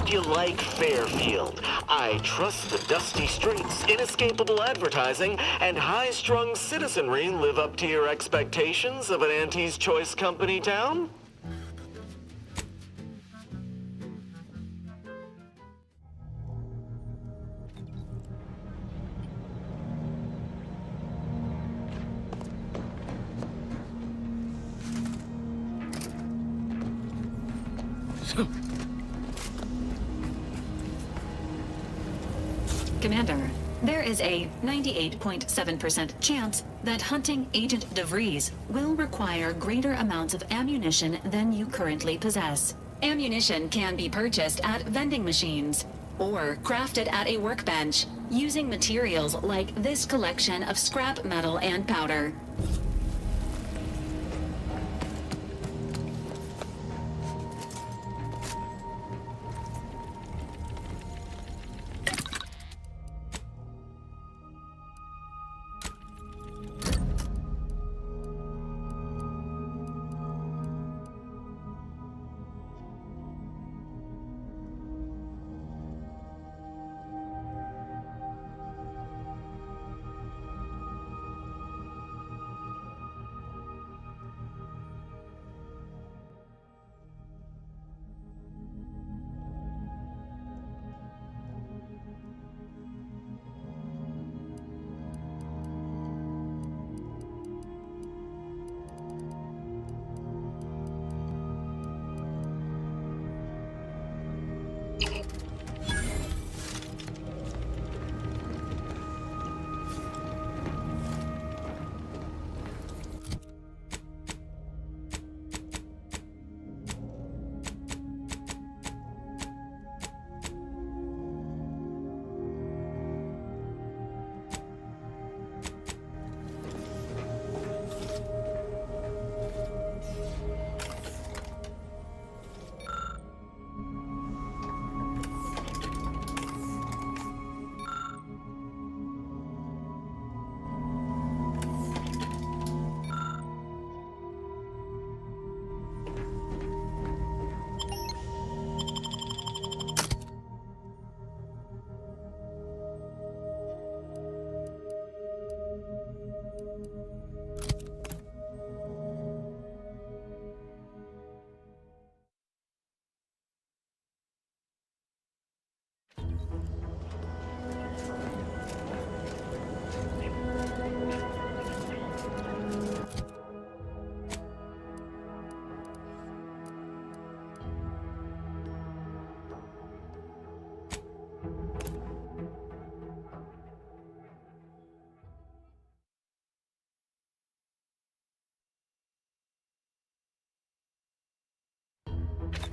Don't you like Fairfield? I trust the dusty streets, inescapable advertising, and high-strung citizenry live up to your expectations of an Auntie's Choice Company town? Commander, there is a 98.7% chance that hunting Agent DeVries will require greater amounts of ammunition than you currently possess. Ammunition can be purchased at vending machines or crafted at a workbench using materials like this collection of scrap metal and powder.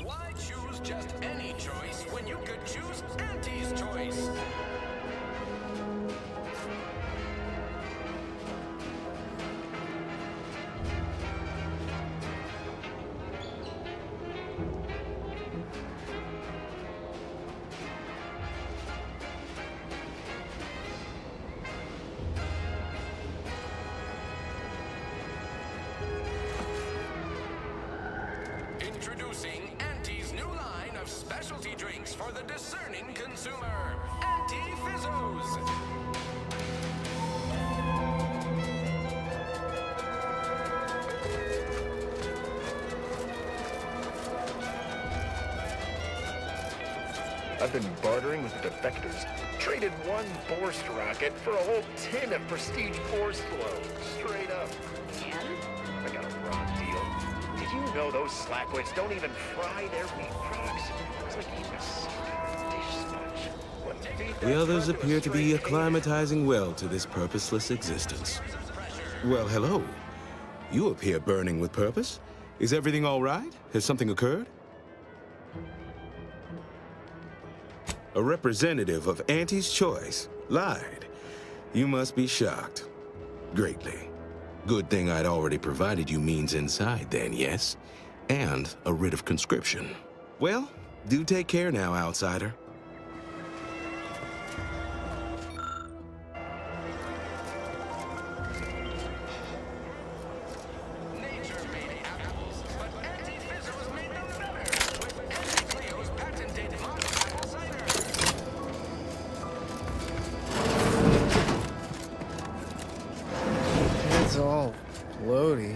Why choose just any choice when you could choose Auntie's Choice? Introducing Auntie's new line of specialty drinks for the discerning consumer, Auntie Fizzos. I've been bartering with defectors. Traded one Borst rocket for a whole tin of prestige Borst flow. Straight up. And? I got a raw deal. Did you know those slackwits don't even fry their meat products? It's like eating a soft dish sponge. The others appear to be acclimatizing well to this purposeless existence. Well, hello. You appear burning with purpose. Is everything all right? Has something occurred? A representative of Auntie's Choice lied. You must be shocked. Greatly. Good thing I'd already provided you means inside then, yes? And a writ of conscription. Well, do take care now, outsider. Nature made apples, but Auntie Fizzos made them better with Auntie Cleo's patented modified It's all floaty.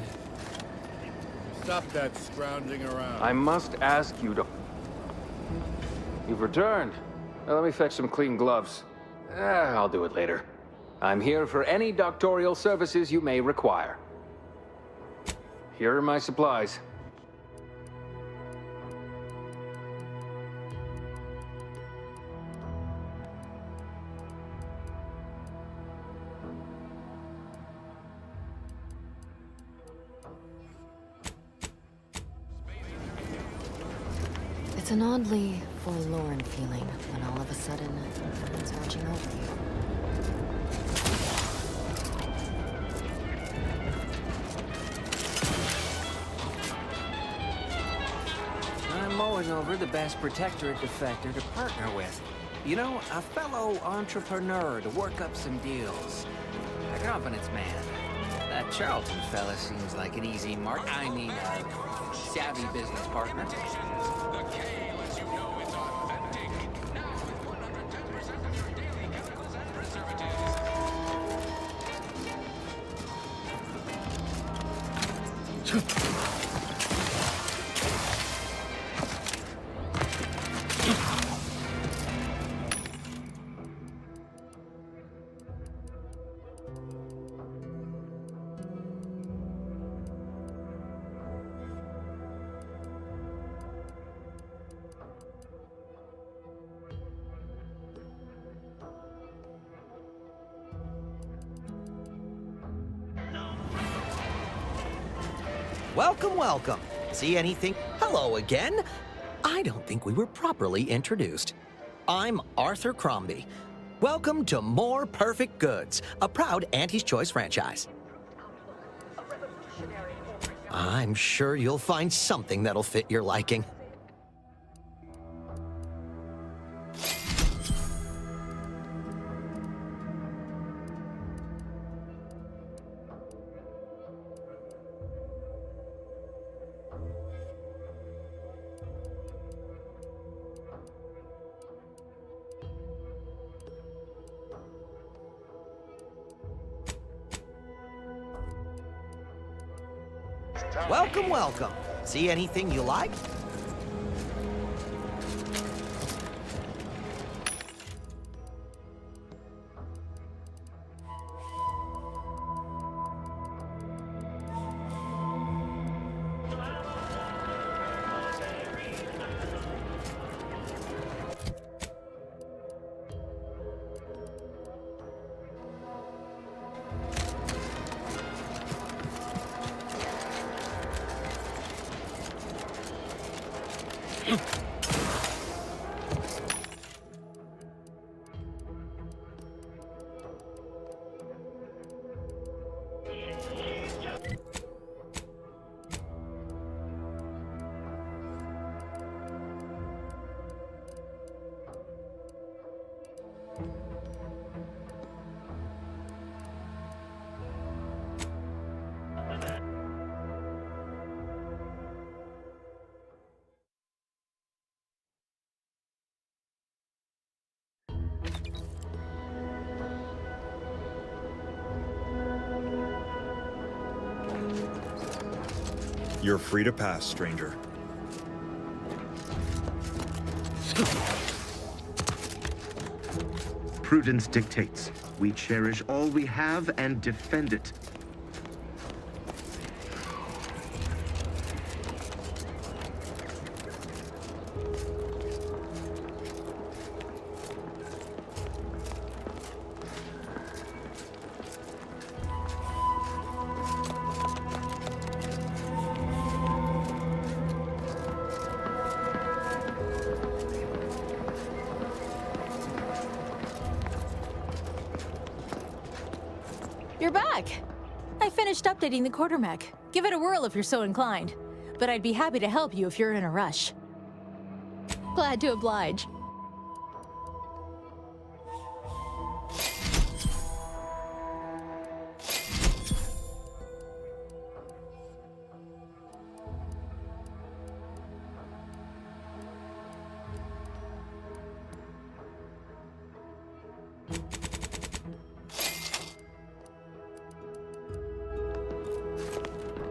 Stop that scrounging around. I must ask you to... You've returned. Now let me fetch some clean gloves. I'll do it later. I'm here for any doctorial services you may require. Here are my supplies. It's an oddly forlorn feeling when all of a sudden it's watching over you. I'm mulling over the best protectorate defector to partner with. You know, a fellow entrepreneur to work up some deals. A confidence man. That Charlton fella seems like an easy mark. I mean, a savvy business partner. The K lets you know it's authentic. Now with 110% of your daily chemicals and preservatives. Welcome, welcome. See anything? Hello again. I don't think we were properly introduced. I'm Arthur Crombie. Welcome to More Perfect Goods, a proud Auntie's Choice franchise. I'm sure you'll find something that'll fit your liking. Welcome, welcome. See anything you like? You're free to pass, stranger. Prudence dictates. We cherish all we have and defend it. You're back! I finished updating the quartermech. Give it a whirl if you're so inclined. But I'd be happy to help you if you're in a rush. Glad to oblige.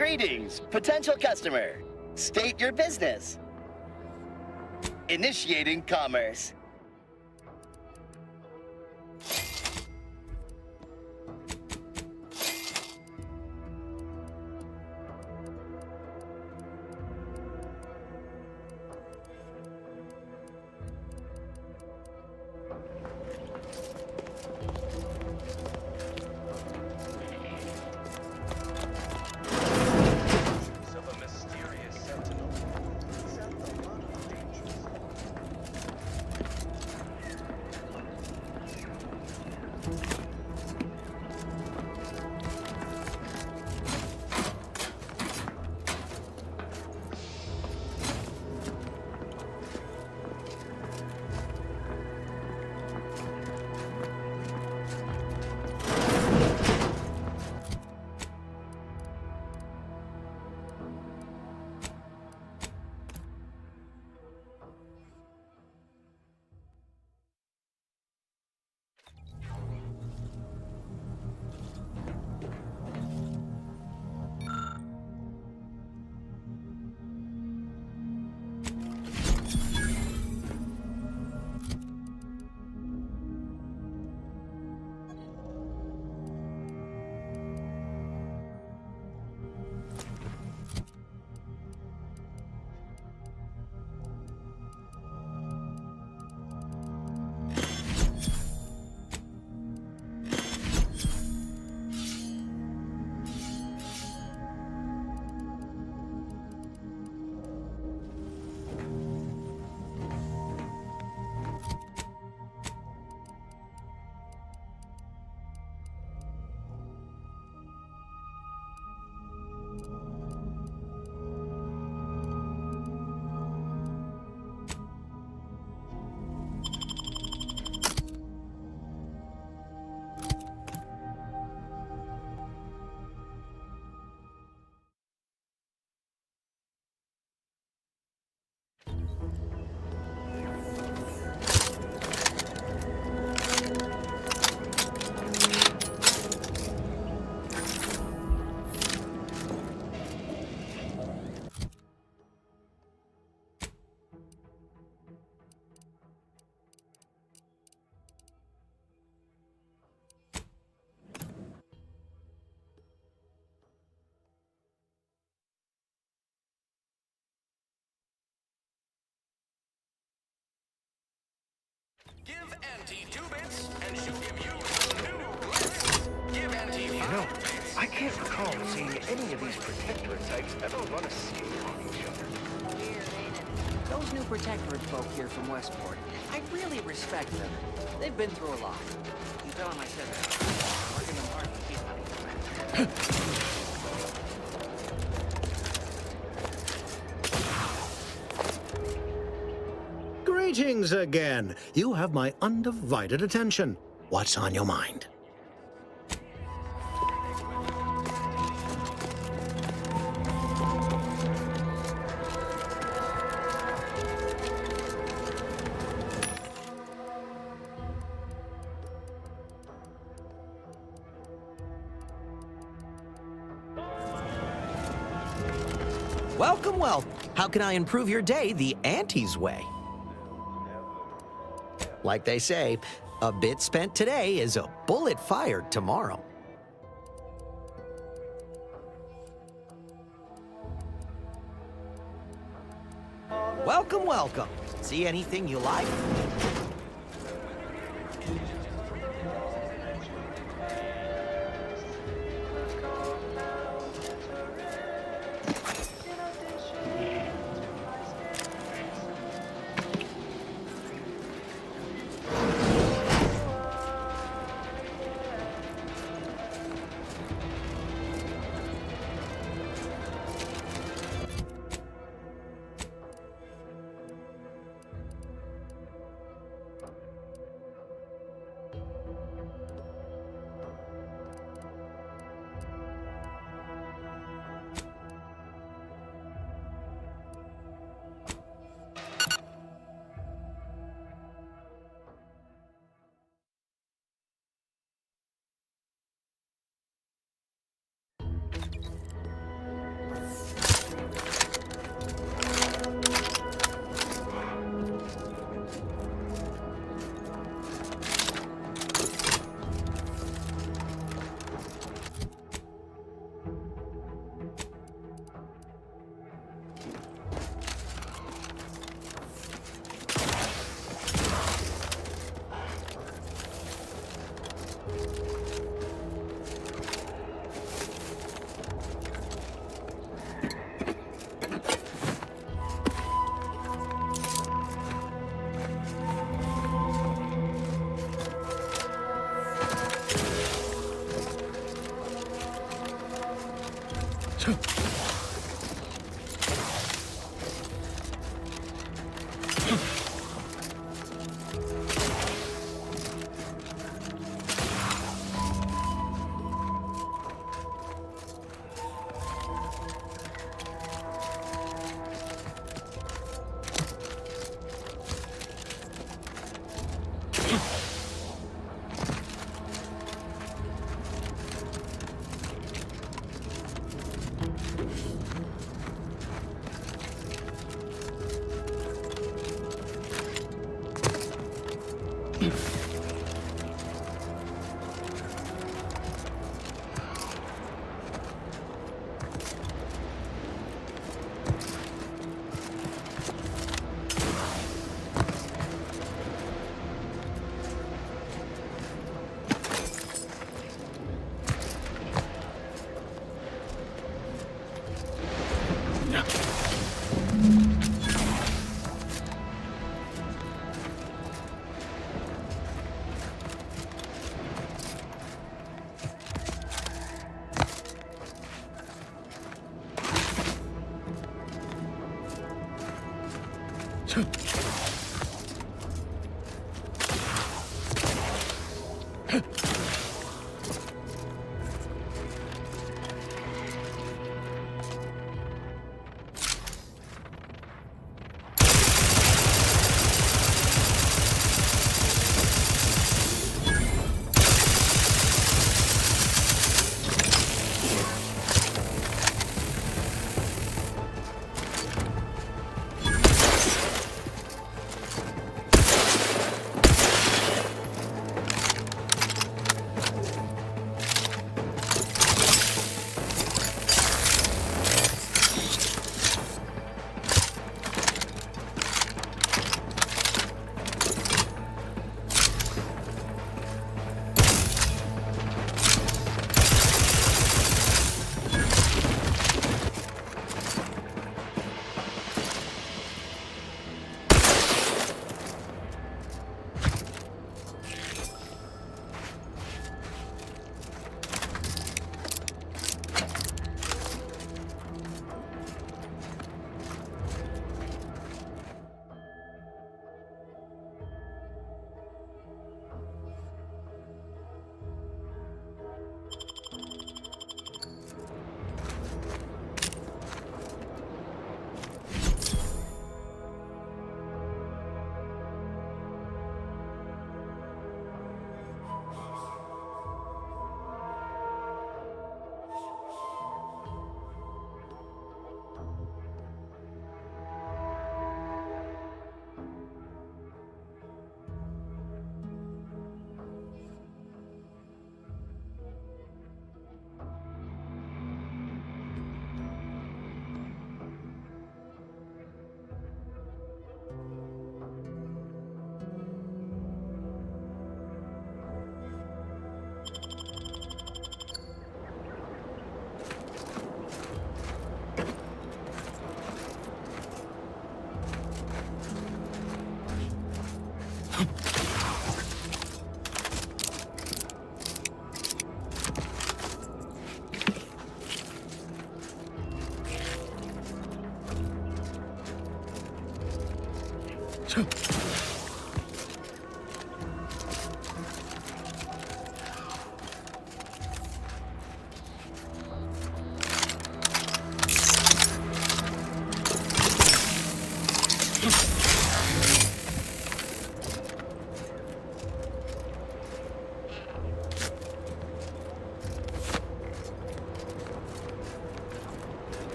Greetings, potential customer. State your business. Initiating commerce. Give Auntie 2 bits, and she'll give you some new glitz. Give Auntie 5 bits. I can't recall seeing any of these protectorate types ever run a scheme on each other. Weird, ain't it? Those new protectorate folk here from Westport, I really respect them. They've been through a lot. You tell them I said that. Working them hard to keep money. Greetings again. You have my undivided attention. What's on your mind? Welcome, well. How can I improve your day the Auntie's way? Like they say, a bit spent today is a bullet fired tomorrow. Welcome, welcome. See anything you like?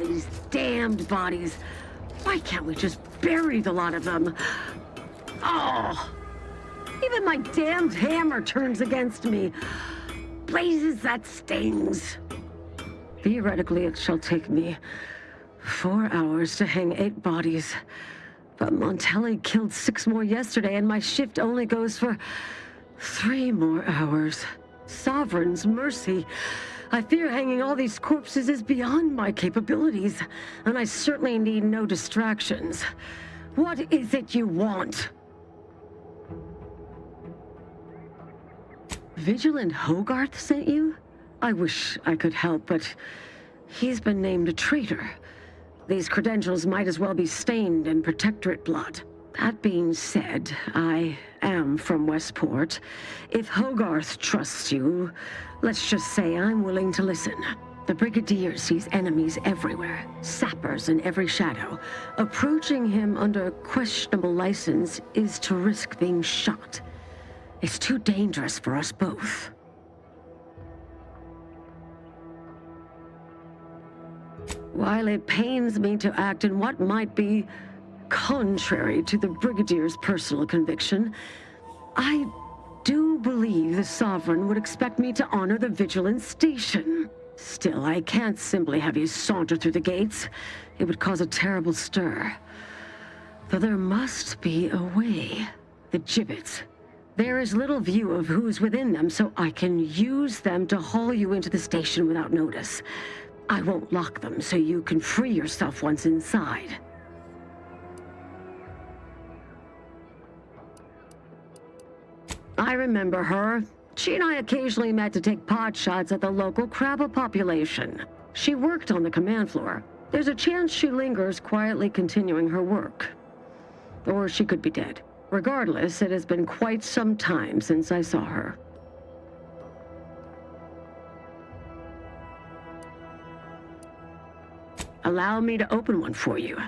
of these damned bodies. Why can't we just bury the lot of them? Oh, even my damned hammer turns against me. Blazes, that stings. Theoretically, it shall take me 4 hours to hang 8 bodies. But Montelli killed 6 more yesterday, and my shift only goes for 3 more hours. Sovereign's mercy. I fear hanging all these corpses is beyond my capabilities, and I certainly need no distractions. What is it you want? Vigilant Hogarth sent you? I wish I could help, but he's been named a traitor. These credentials might as well be stained in Protectorate blood. That being said, I am from Westport. If Hogarth trusts you, let's just say I'm willing to listen. The Brigadier sees enemies everywhere, sappers in every shadow. Approaching him under questionable license is to risk being shot. It's too dangerous for us both. While it pains me to act in what might be contrary to the Brigadier's personal conviction, I do believe the Sovereign would expect me to honor the Vigilance Station. Still, I can't simply have you saunter through the gates. It would cause a terrible stir. Though there must be a way. The gibbets. There is little view of who's within them, so I can use them to haul you into the station without notice. I won't lock them, so you can free yourself once inside. I remember her. She and I occasionally met to take pot shots at the local Krabba population. She worked on the command floor. There's a chance she lingers, quietly continuing her work. Or she could be dead. Regardless, it has been quite some time since I saw her. Allow me to open one for you.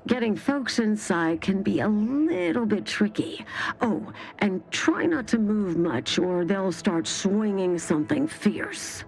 Getting folks inside can be a little bit tricky. Oh, and try not to move much or they'll start swinging something fierce.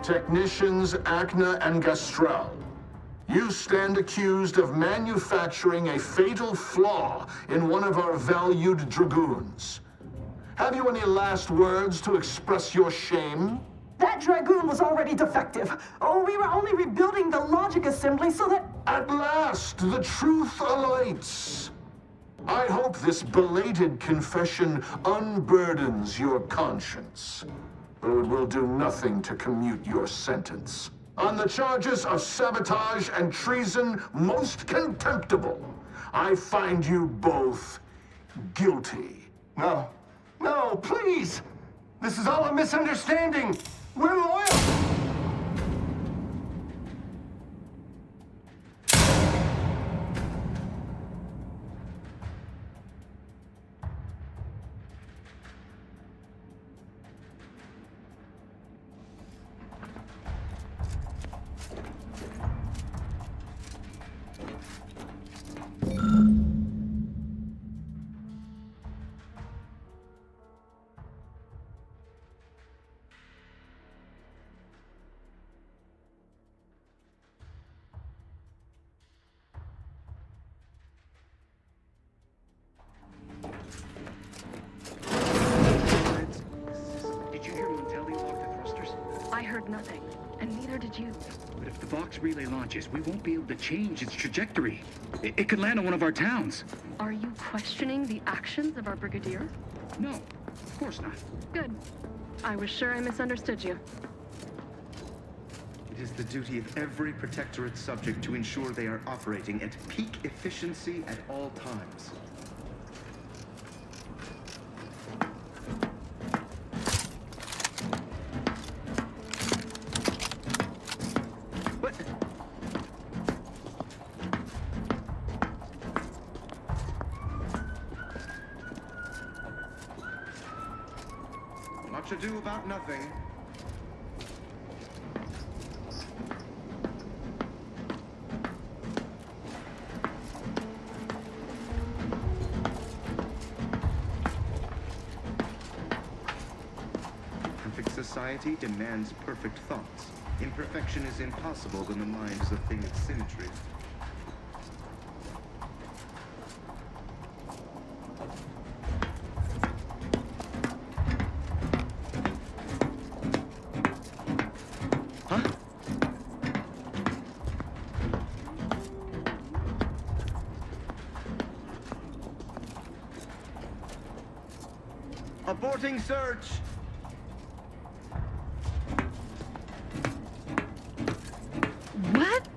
Technicians Acna and Gastrell, you stand accused of manufacturing a fatal flaw in one of our valued dragoons. Have you any last words to express your shame? That dragoon was already defective. Oh, we were only rebuilding the logic assembly so that... At last, the truth alights. I hope this belated confession unburdens your conscience, though it will do nothing to commute your sentence. On the charges of sabotage and treason most contemptible, I find you both guilty. No. No, please! This is all a misunderstanding! We're loyal! I heard nothing, and neither did you. But if the Vox relay launches, we won't be able to change its trajectory. It could land on one of our towns. Are you questioning the actions of our brigadier? No, of course not. Good. I was sure I misunderstood you. It is the duty of every Protectorate subject to ensure they are operating at peak efficiency at all times. Much ado about nothing. Perfect society demands perfect thoughts. Imperfection is impossible when the mind is a thing of symmetry. Aborting search! What?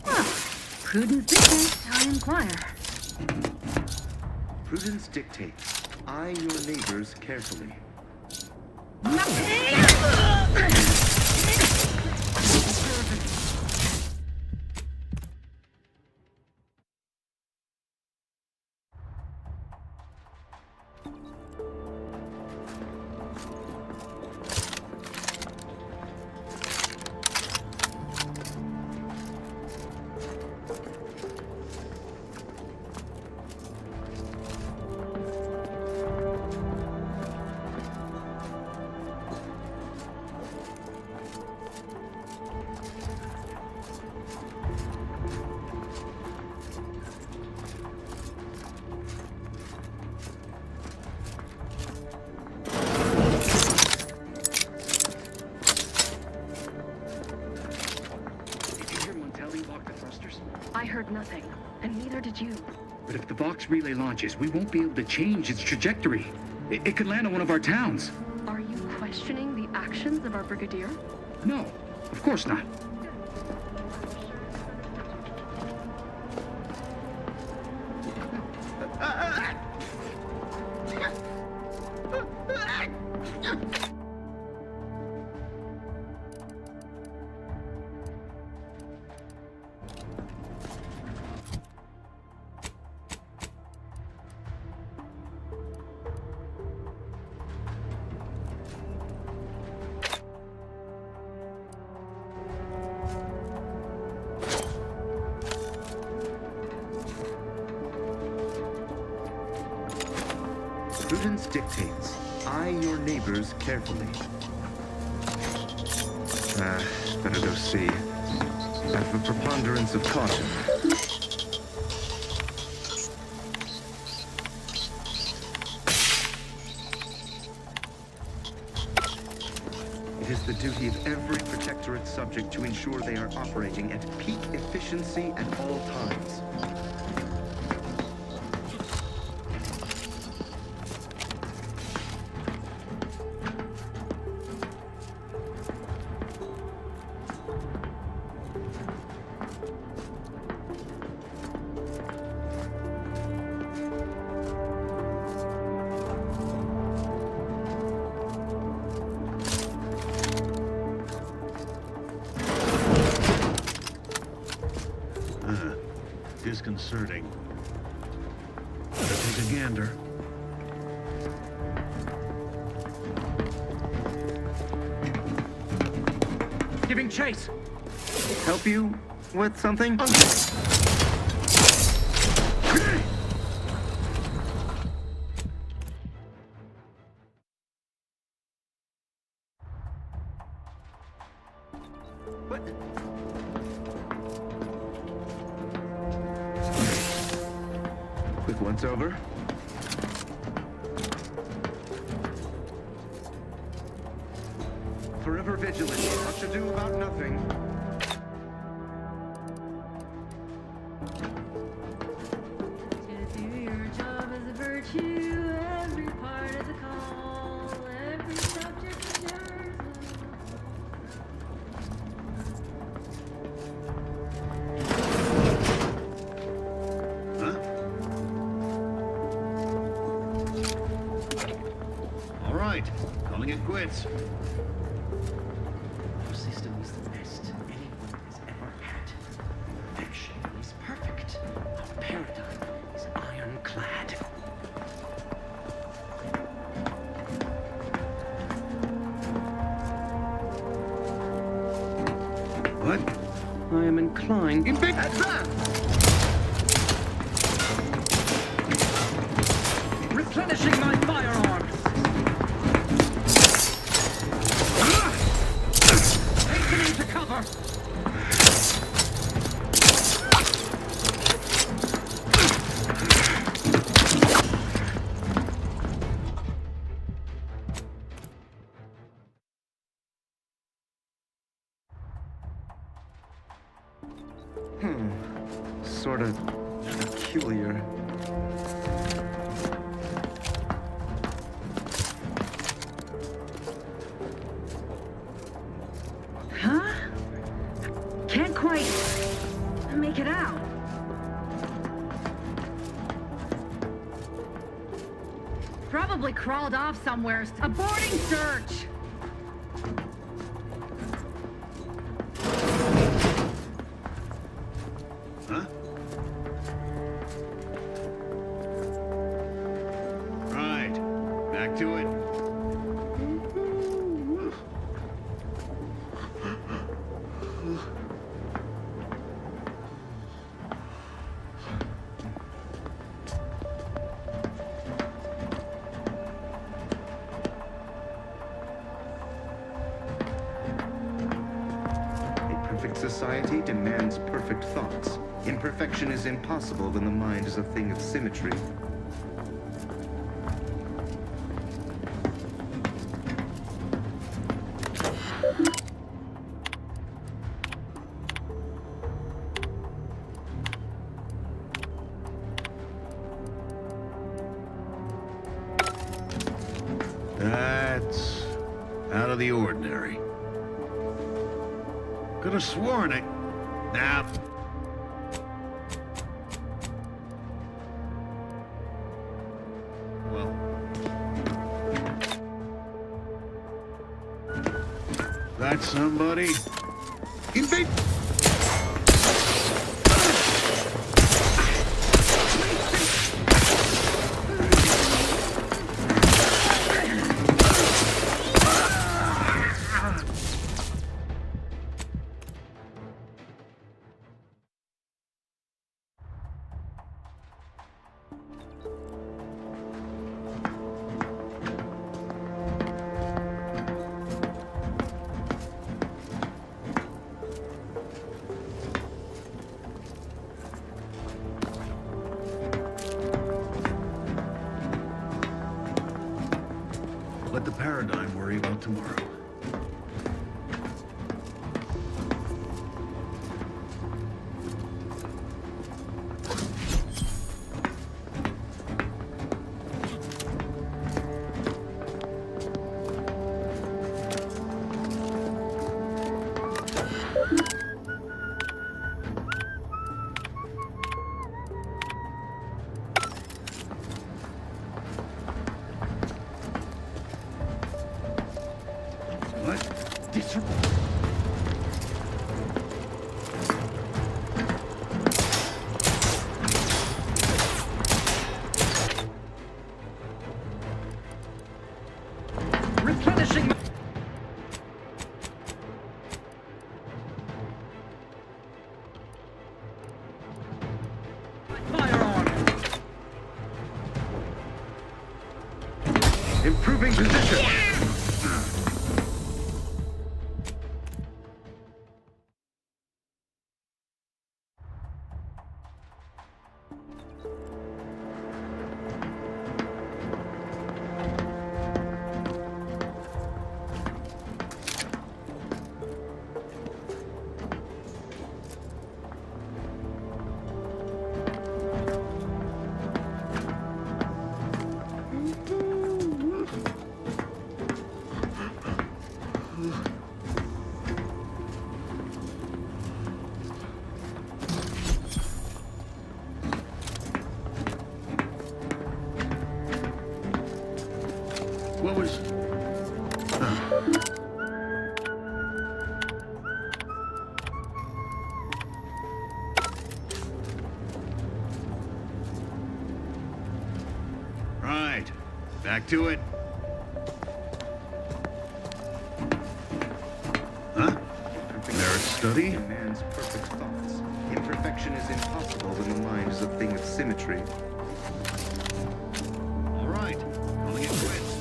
Well, prudence dictates, I inquire. Prudence dictates. Eye your neighbors carefully. I heard nothing, and neither did you. But if the Vox relay launches, we won't be able to change its trajectory. It could land on one of our towns. Are you questioning the actions of our brigadier? No, of course not. Prudence dictates. Eye your neighbors carefully. Better go see. Out of a preponderance of caution. It is the duty of every Protectorate subject to ensure they are operating at peak efficiency at all times. Disconcerting. Better take a gander. Giving chase! Help you with something? What? Quick once over. forever vigilant. Much ado about nothing. To do your job is a virtue. Every part is a call. Every subject is yours. All right, calling it quits. Our system is the best anyone has ever had. Perfection is perfect. Our paradigm is ironclad. What? I am inclined. Replenishing my firearms! Hastening to cover! Sort of peculiar. Huh? Can't quite make it out. Probably crawled off somewhere. Aborting search! Huh? Right. Back to it. A perfect society demands perfect thoughts. Imperfection is impossible when the mind is a thing of symmetry. That's out of the ordinary. Could have sworn it. Nah. Well. That somebody? Invade! Let the paradigm worry about tomorrow. What? Replenishing my... firearm! Improving position! Back to it. Huh? Merit study? Man's perfect thoughts. Imperfection is impossible when the mind is a thing of symmetry. All right. Calling it quits.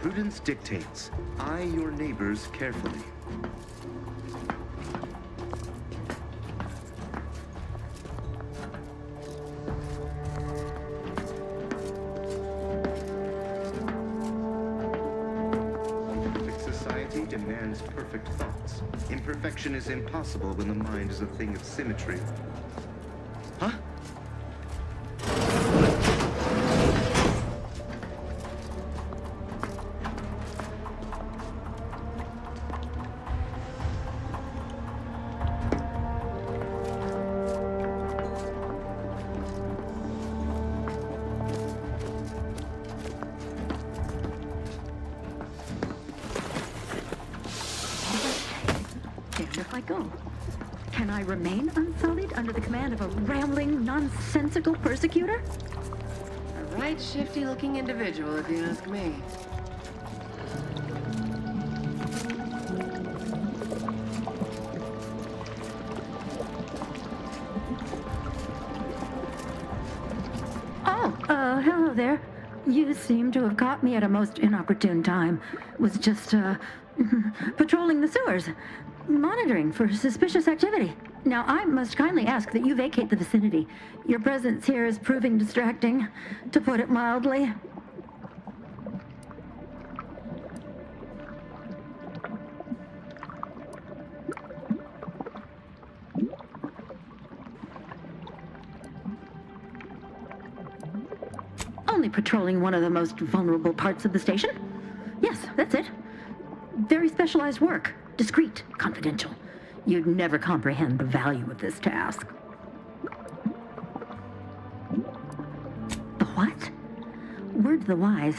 Prudence dictates, eye your neighbors carefully. Perfect society demands perfect thoughts. Imperfection is impossible when the mind is a thing of symmetry. Huh? Damned if I go. Can I remain unsullied under the command of a rambling, nonsensical persecutor? A right shifty-looking individual, if you ask me. Oh, hello there. You seem to have caught me at a most inopportune time. Was just, patrolling the sewers, monitoring for suspicious activity. Now, I must kindly ask that you vacate the vicinity. Your presence here is proving distracting, to put it mildly. Only patrolling one of the most vulnerable parts of the station? Yes, that's it. Very specialized work. Discreet, confidential. You'd never comprehend the value of this task. The what? Word to the wise.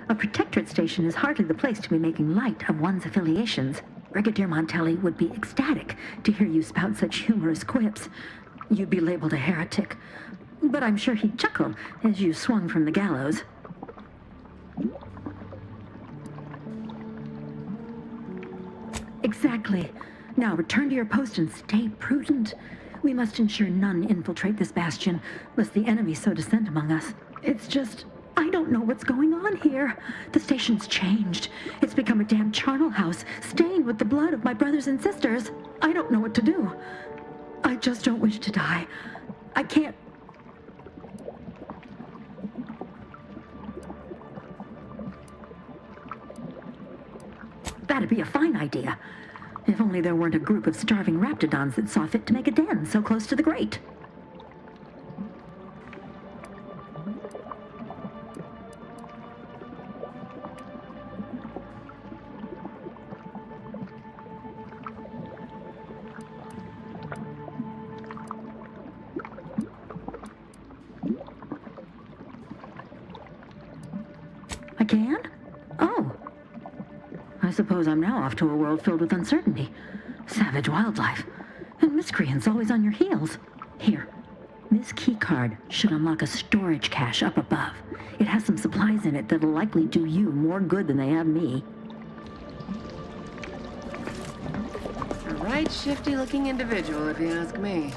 A protectorate station is hardly the place to be making light of one's affiliations. Brigadier Montelli would be ecstatic to hear you spout such humorous quips. You'd be labeled a heretic. But I'm sure he'd chuckle as you swung from the gallows. Exactly. Now return to your post and stay prudent. We must ensure none infiltrate this bastion, lest the enemy so descend among us. It's just, I don't know what's going on here. The station's changed. It's become a damn charnel house, stained with the blood of my brothers and sisters. I don't know what to do. I just don't wish to die. I can't... That'd be a fine idea. If only there weren't a group of starving raptidons that saw fit to make a den so close to the grate. I can? Oh. I suppose I'm now off to a world filled with uncertainty, savage wildlife, and miscreants always on your heels. Here, this key card should unlock a storage cache up above. It has some supplies in it that'll likely do you more good than they have me. A right shifty-looking individual, if you ask me.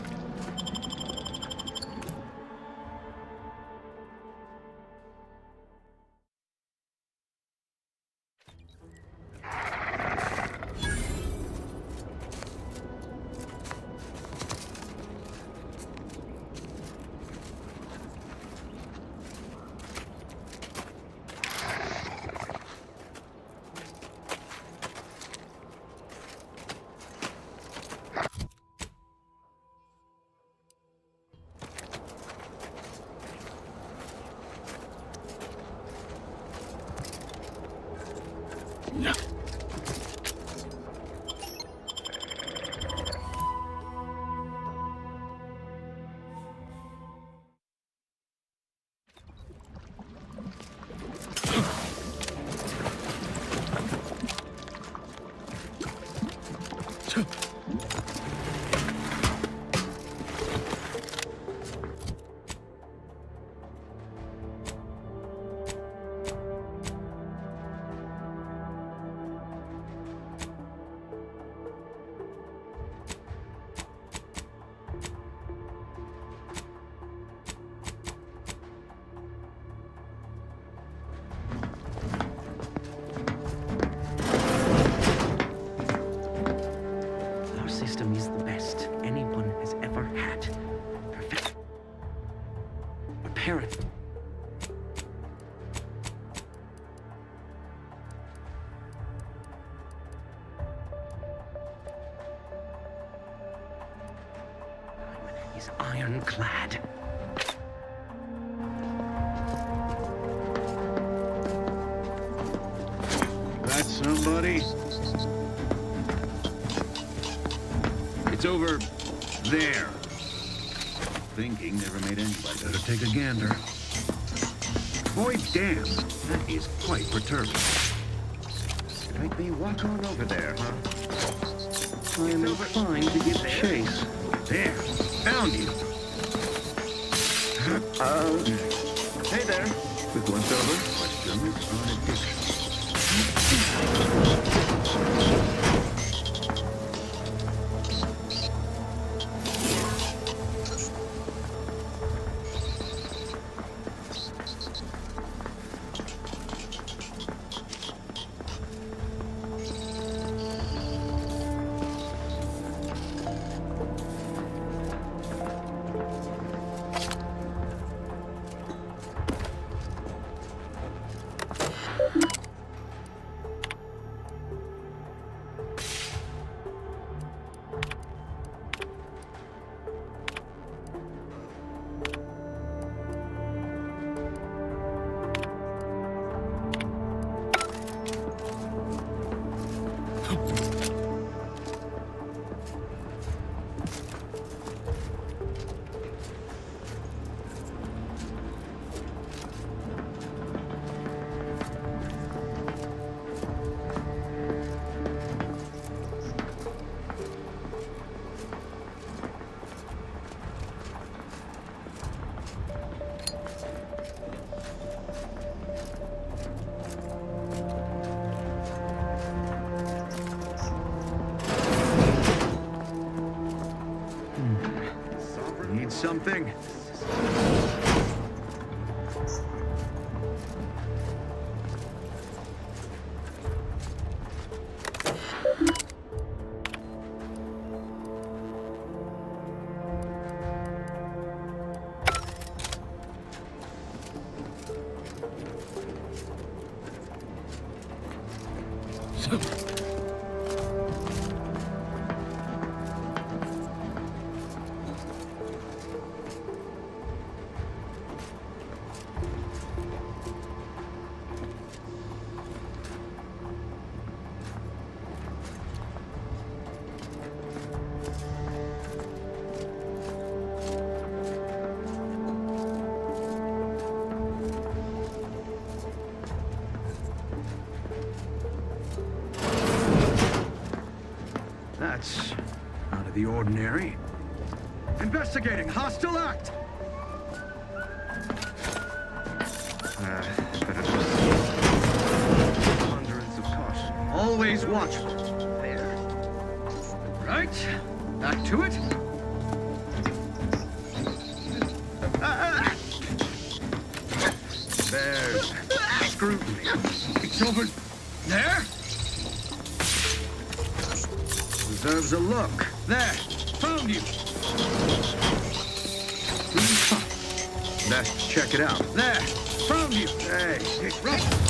Our system is the best anyone has ever had. Perfect. A parrot. Is ironclad. That somebody? It's over there. Thinking never made anybody. Better take a gander. Boy, damn, that is quite perturbing. Make me walk on over there, huh? I am inclined to give chase. There, found you. Hey there. Quick once over. Questions on addiction. something? That's out of the ordinary. Investigating hostile act! Better proceed. Ponderance of caution. Always watchful. There. Right. Back to it. There's scrutiny. It's over there. Deserves a look. There. Found you. Best check it out. There. Found you. Hey, it's rough.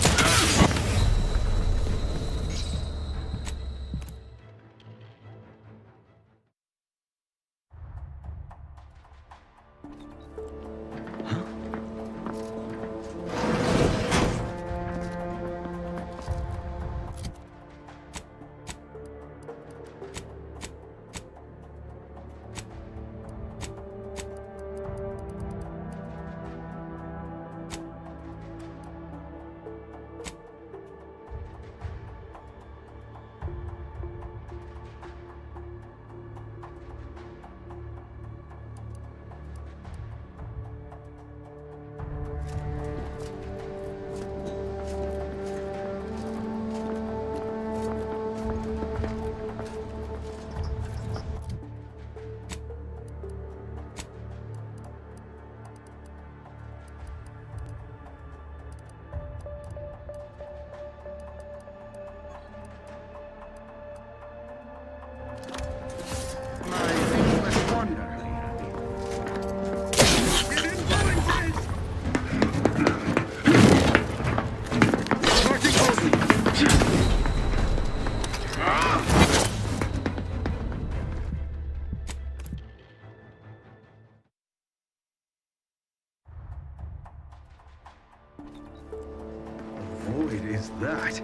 Void is that?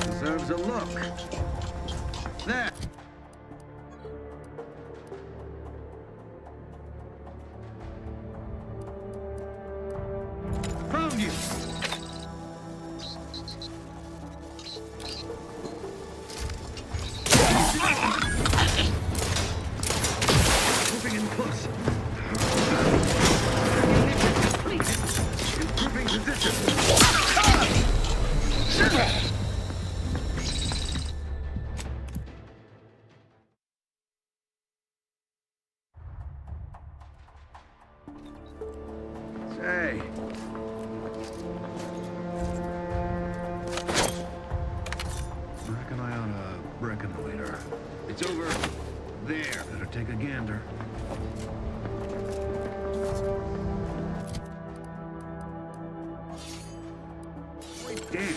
Deserves a look. There. Found you. Moving in close. Improving position. Say. Reckon I ought to reconnoiter. It's over there. Better take a gander. Damn,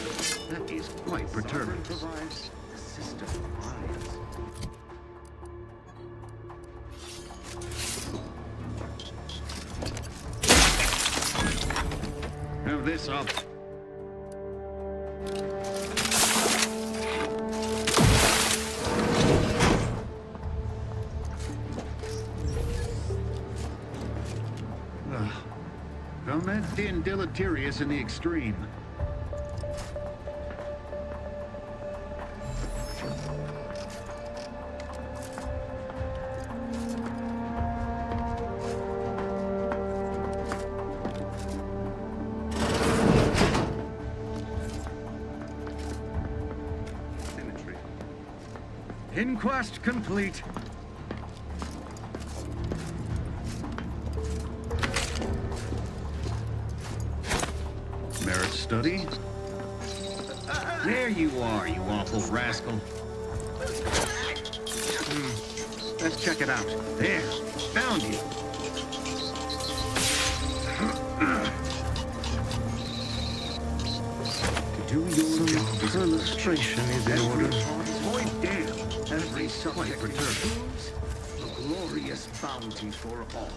that is quite perturbing. Provides the system of eyes. Have this up. Found that din deleterious in the extreme. Inquest complete. study? There you are, you awful rascal. Let's check it out. There, found you. To do your job as illustration is in order. Boy, damn, every subject returns a glorious bounty for all.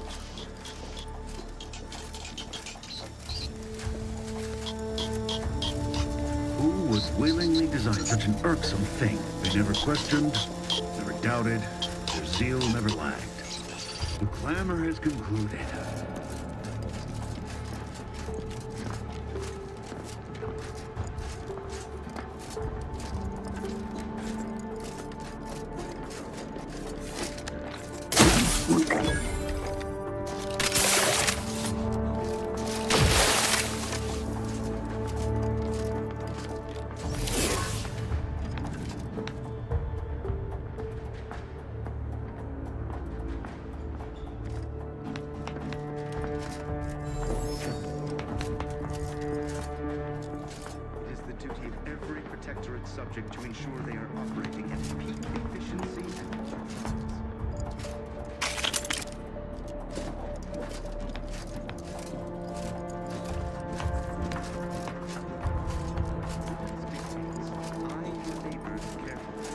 Who would willingly design such an irksome thing? They never questioned, never doubted, their zeal never lagged. The clamor has concluded. Subject to ensure they are operating at peak efficiency and performance. Eye your neighbors carefully.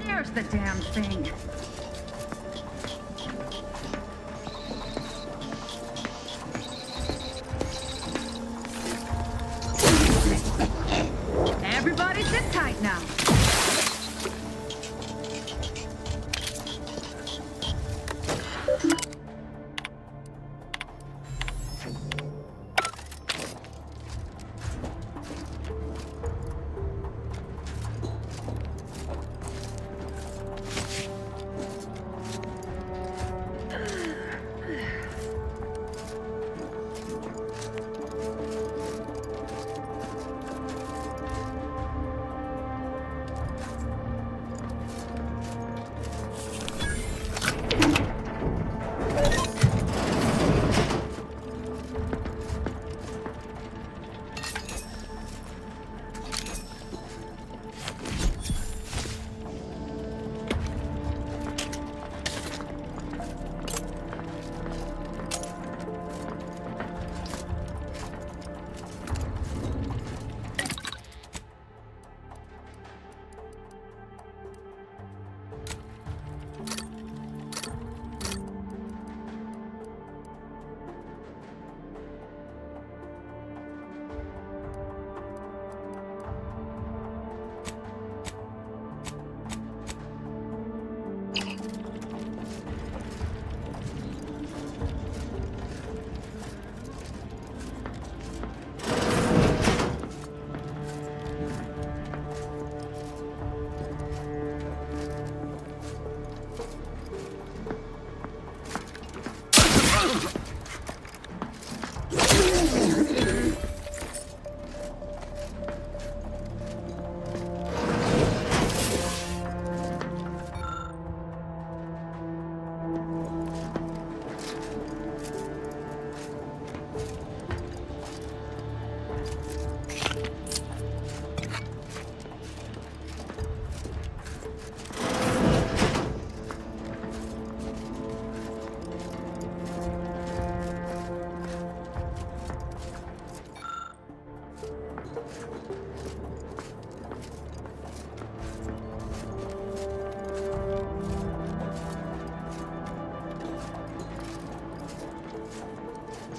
There's the damn thing. Everybody sit tight now.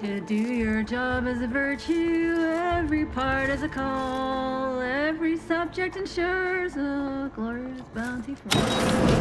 To do your job is a virtue, every part is a call, every subject ensures a glorious bounty for all.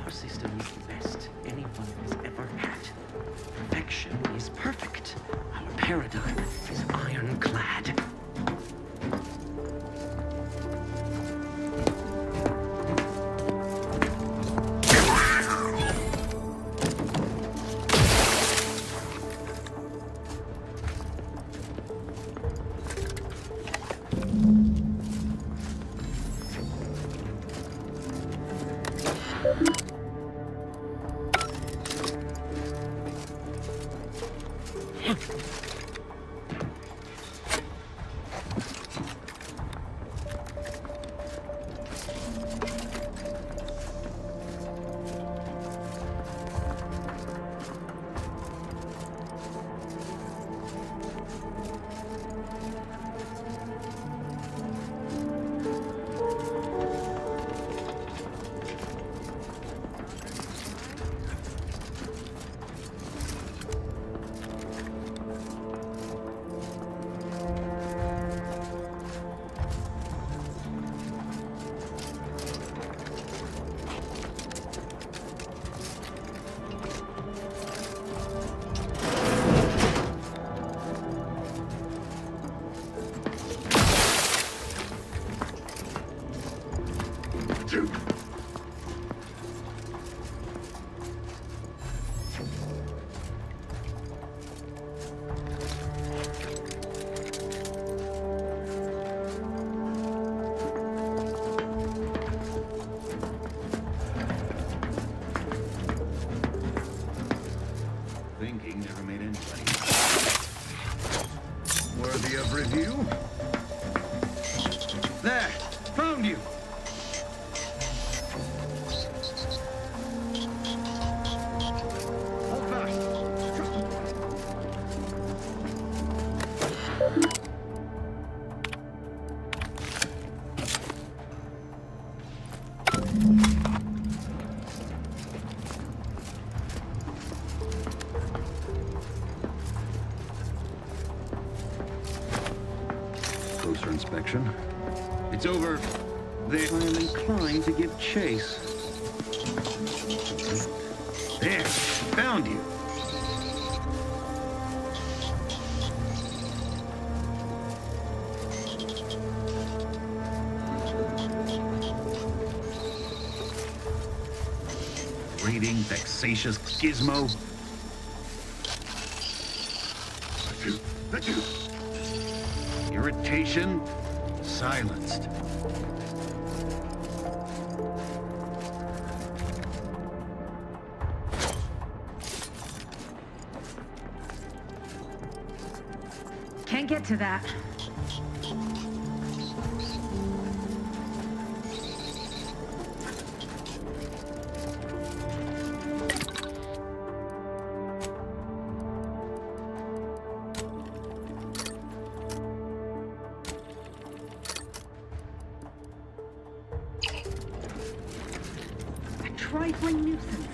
Our system is the best anyone has ever had. Perfection is perfect. Our paradigm is ironclad. Thinking never made anybody worthy of review. There! Found you! Hold fast! Closer inspection. It's over there. I am inclined to give chase. There! Found you! Breeding, vexatious gizmo. Irritation silenced. Can't get to that. trifling nuisance.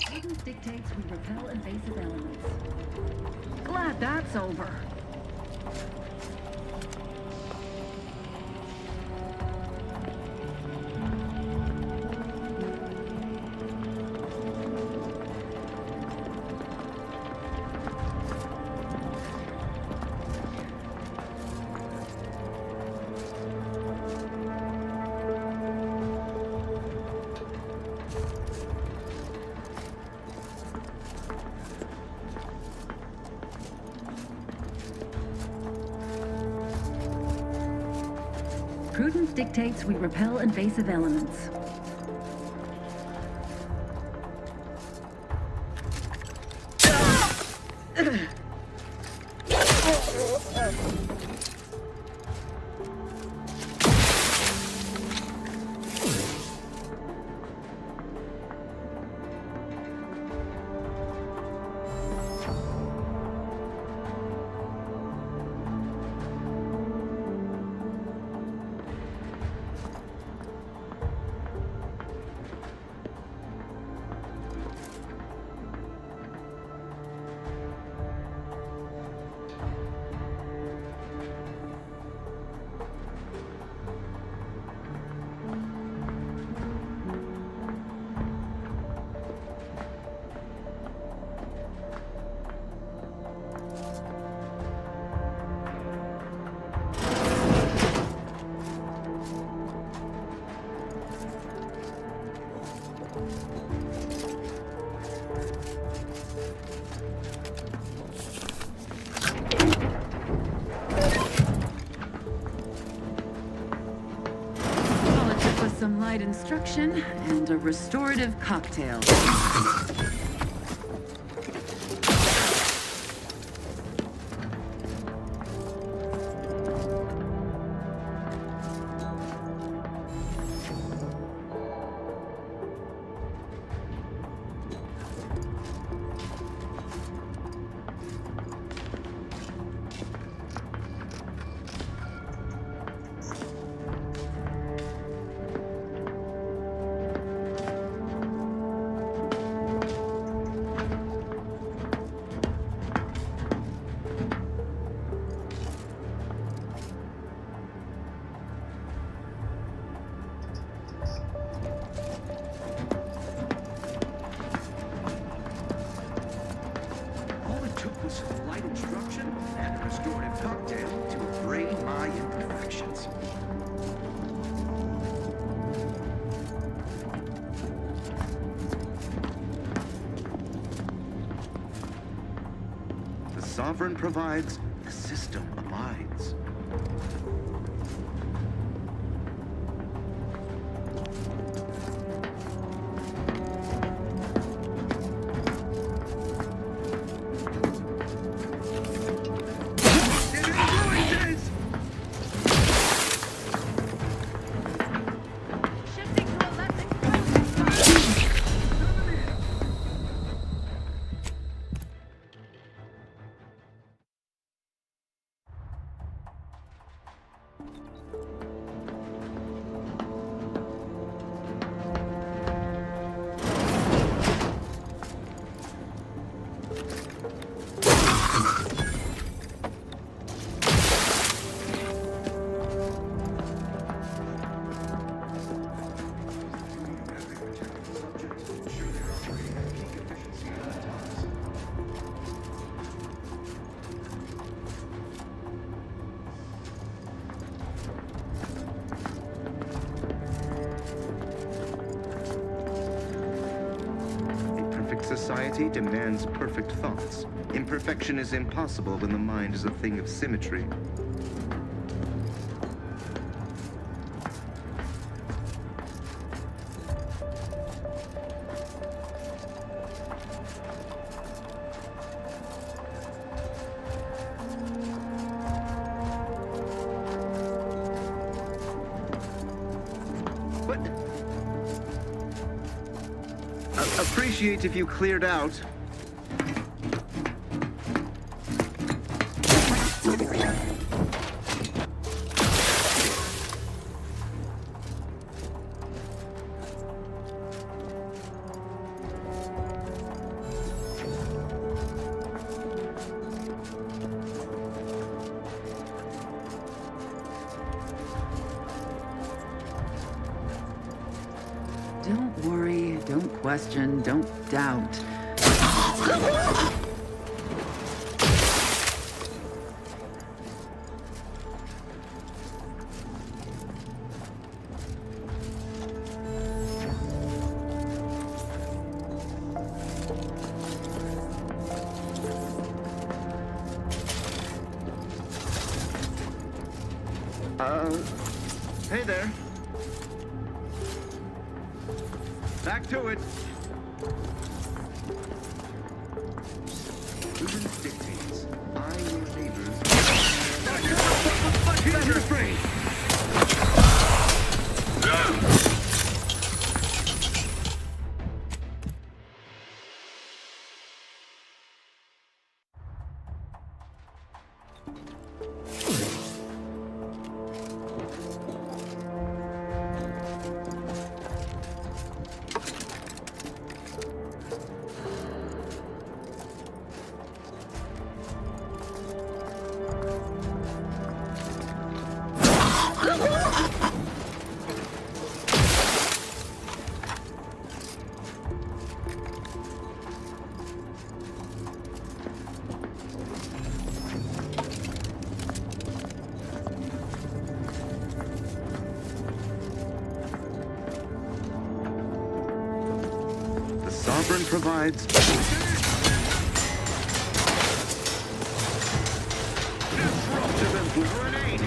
Prudence dictates we repel invasive elements. Glad that's over. Prudence dictates we repel invasive elements. Some light instruction and a restorative cocktail. Some light instruction and a restorative cocktail to abrade my imperfections. The Sovereign provides, the system abides. society demands perfect thoughts. Imperfection is impossible when the mind is a thing of symmetry. Appreciate if you cleared out. Don't worry, don't question, don't doubt. Hey there. Back to it. Prudence dictates. I, your neighbors. Set her free. Sovereign provides. Disruptive and grenade.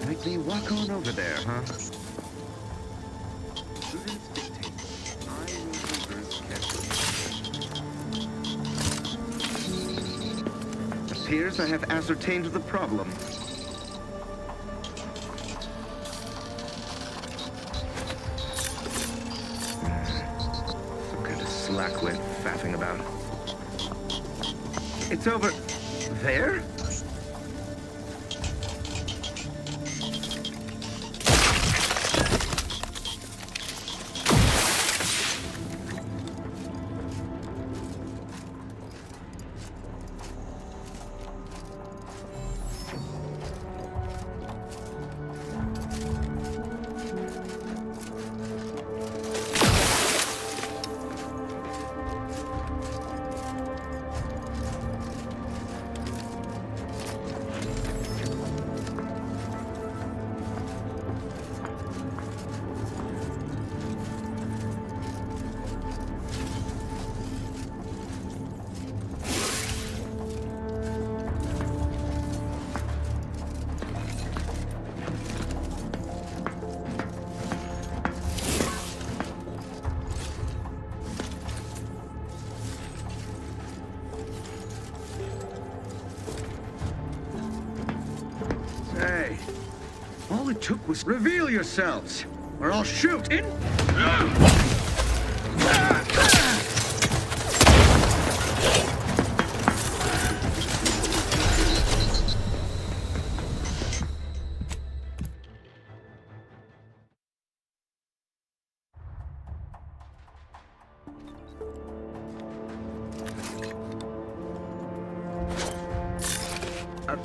Make me walk on over there, huh? Prudence dictates. I will reverse carefully. Appears I have ascertained the problem. Some kind of slackwit faffing about. It's over there? Hey, all it took was reveal yourselves, or I'll shoot in.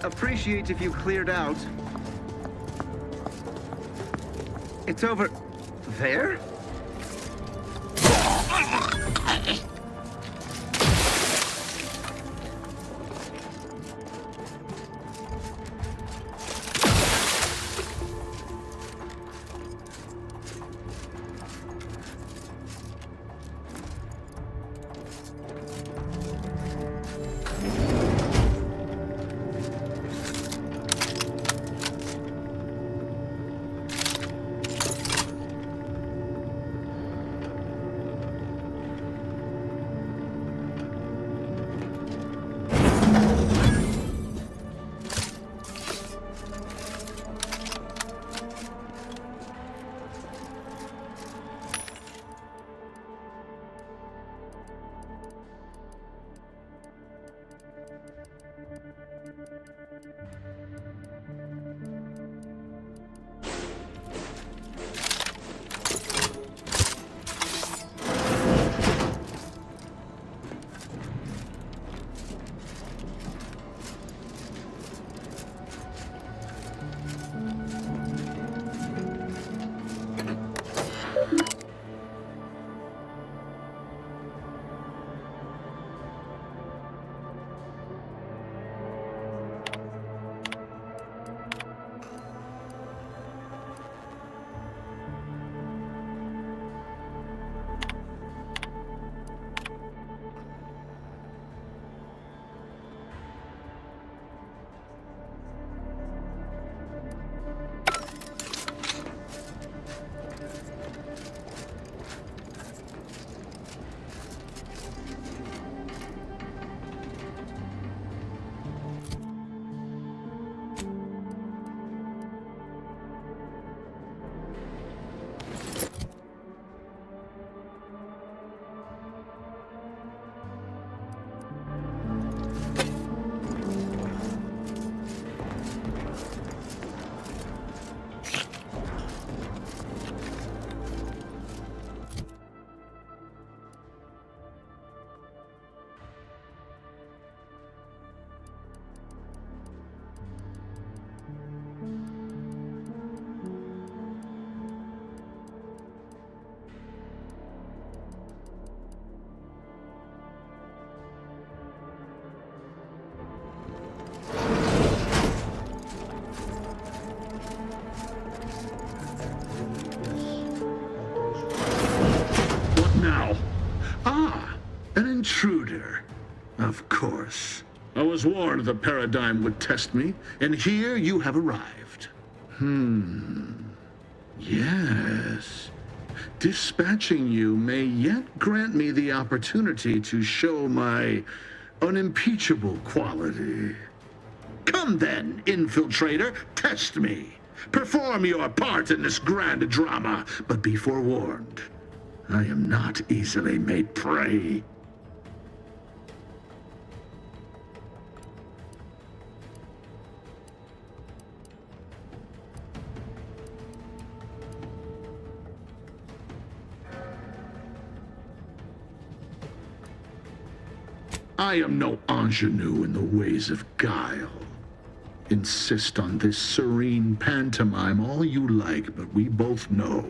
appreciate if you cleared out. It's over there? Now. Ah, an intruder. Of course. I was warned the paradigm would test me, and here you have arrived. Yes. Dispatching you may yet grant me the opportunity to show my unimpeachable quality. Come then, infiltrator, test me. Perform your part in this grand drama, but be forewarned. I am not easily made prey. I am no ingenue in the ways of guile. Insist on this serene pantomime all you like, but we both know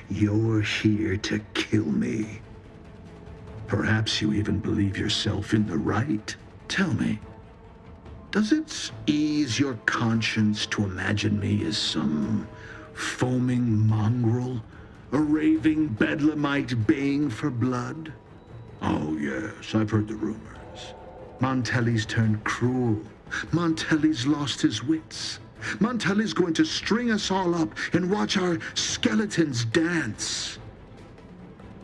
you're here to kill me. Perhaps you even believe yourself in the right. Tell me, does it ease your conscience to imagine me as some foaming mongrel, a raving bedlamite baying for blood? Oh yes, I've heard the rumors. Montelli's turned cruel. Montelli's lost his wits. Montelli's going to string us all up and watch our skeletons dance.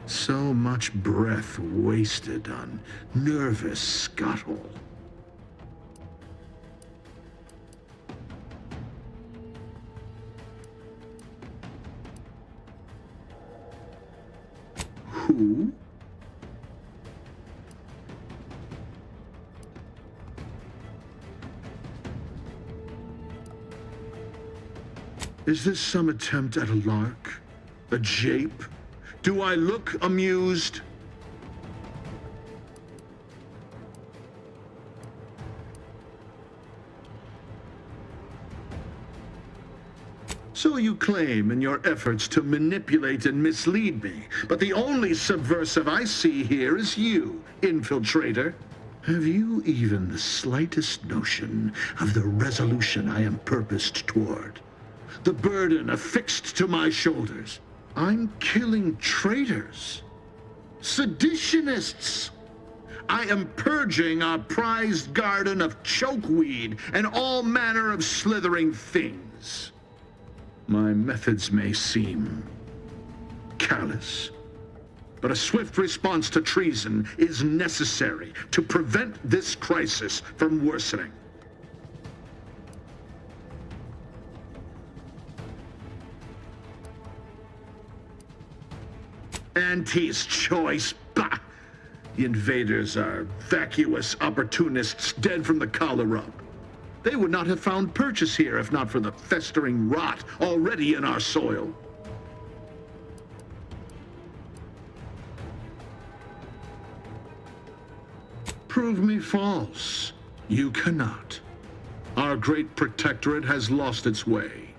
So much breath wasted on nervous scuttle. Who? Is this some attempt at a lark? A jape? Do I look amused? So you claim in your efforts to manipulate and mislead me, but the only subversive I see here is you, infiltrator. Have you even the slightest notion of the resolution I am purposed toward? The burden affixed to my shoulders. I'm killing traitors, seditionists. I am purging our prized garden of chokeweed and all manner of slithering things. My methods may seem callous, but a swift response to treason is necessary to prevent this crisis from worsening. Auntie's choice, bah! The invaders are vacuous opportunists dead from the collar up. They would not have found purchase here if not for the festering rot already in our soil. Prove me false. You cannot. Our great protectorate has lost its way.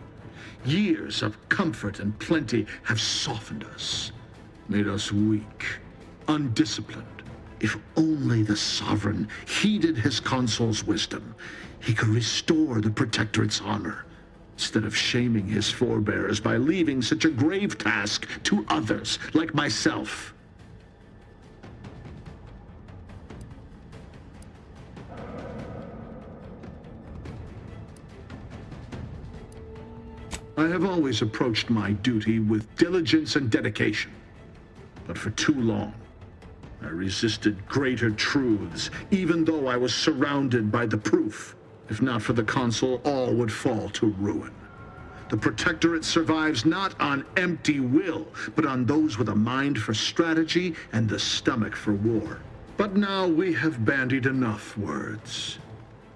Years of comfort and plenty have softened us, made us weak, undisciplined. If only the sovereign heeded his consul's wisdom, he could restore the protectorate's honor, instead of shaming his forebears by leaving such a grave task to others like myself. I have always approached my duty with diligence and dedication, but for too long, I resisted greater truths, even though I was surrounded by the proof. If not for the consul, all would fall to ruin. The protectorate survives not on empty will, but on those with a mind for strategy and the stomach for war. But now we have bandied enough words.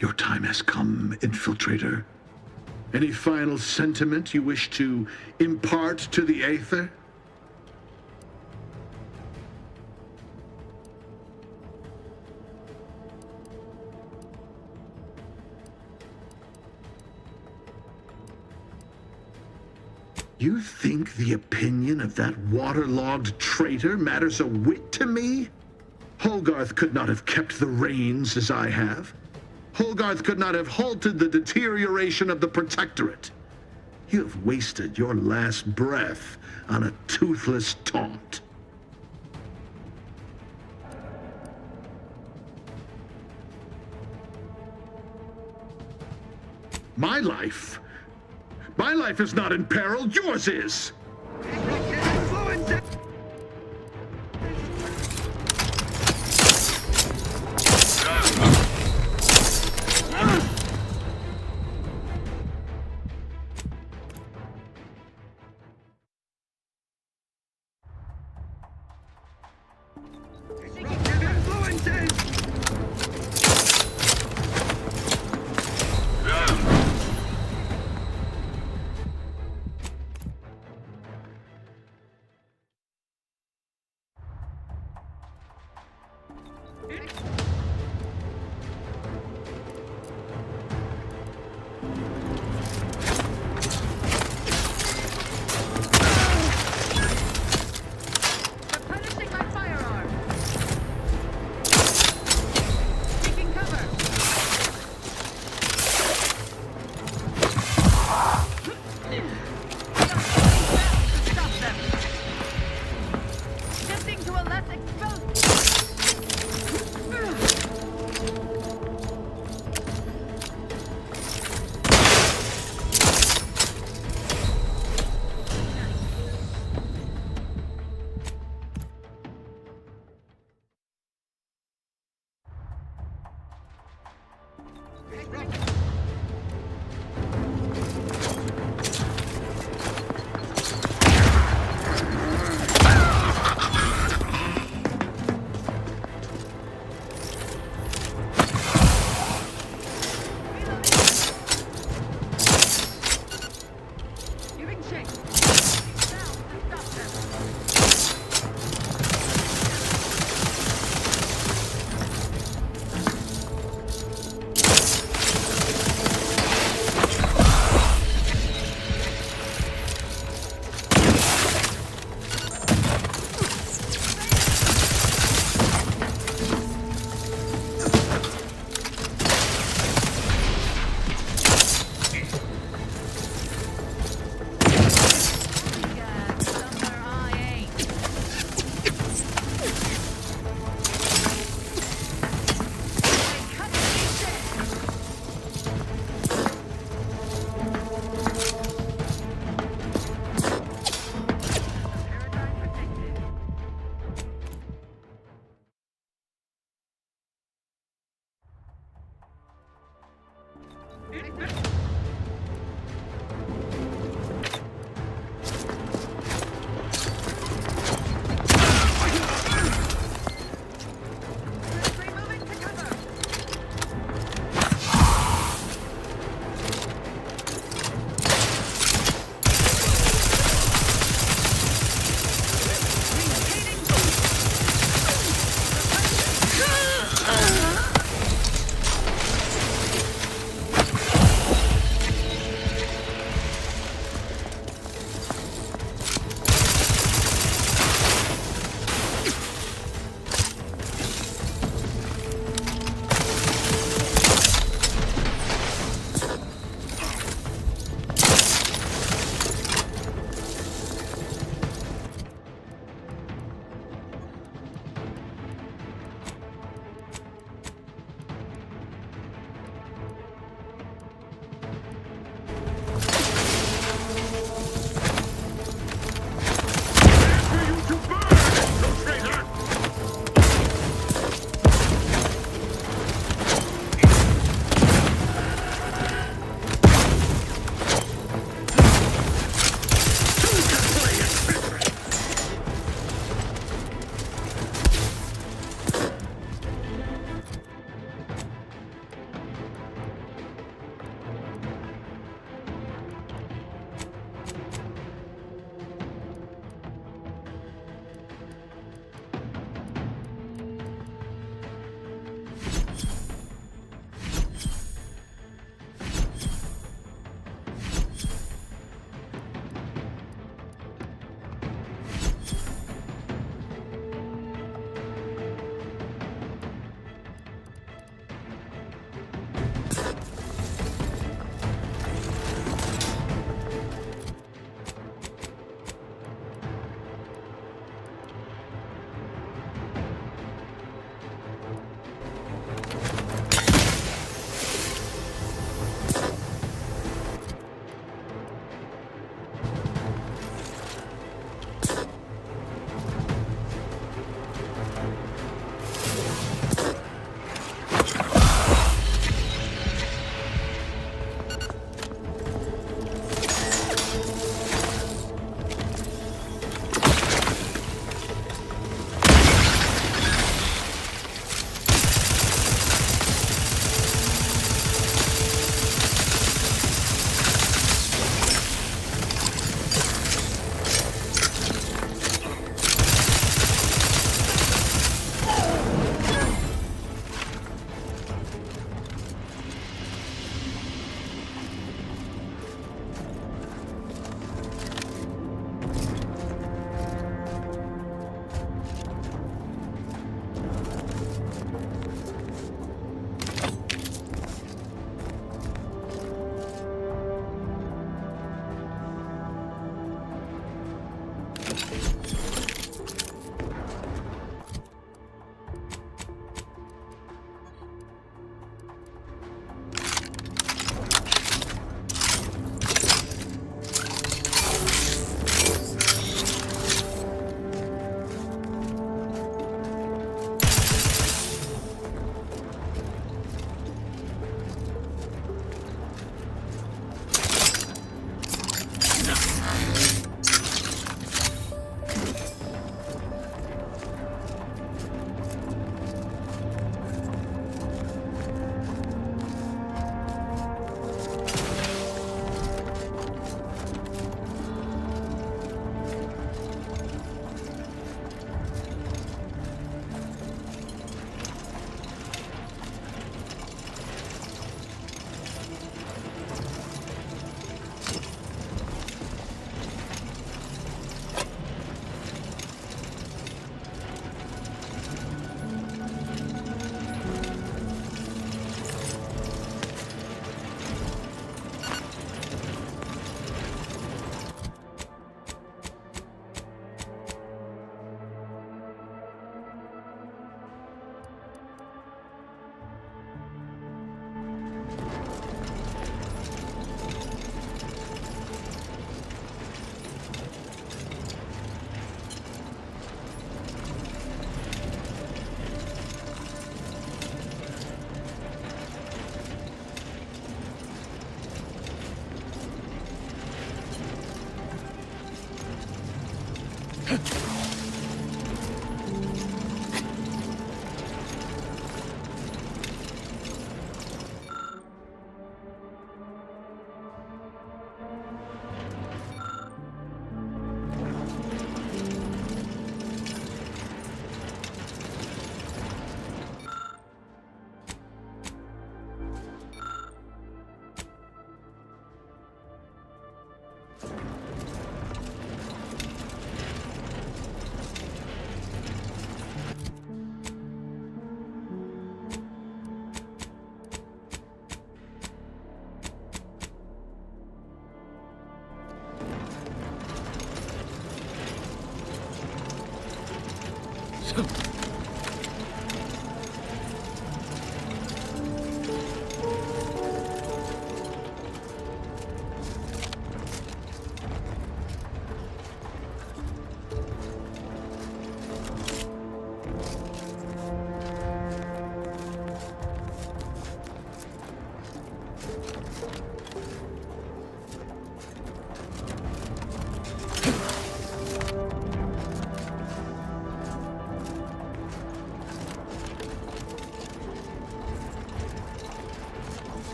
Your time has come, infiltrator. Any final sentiment you wish to impart to the Aether? You think the opinion of that waterlogged traitor matters a whit to me? Hogarth could not have kept the reins as I have. Hogarth could not have halted the deterioration of the protectorate. You have wasted your last breath on a toothless taunt. My life is not in peril, yours is!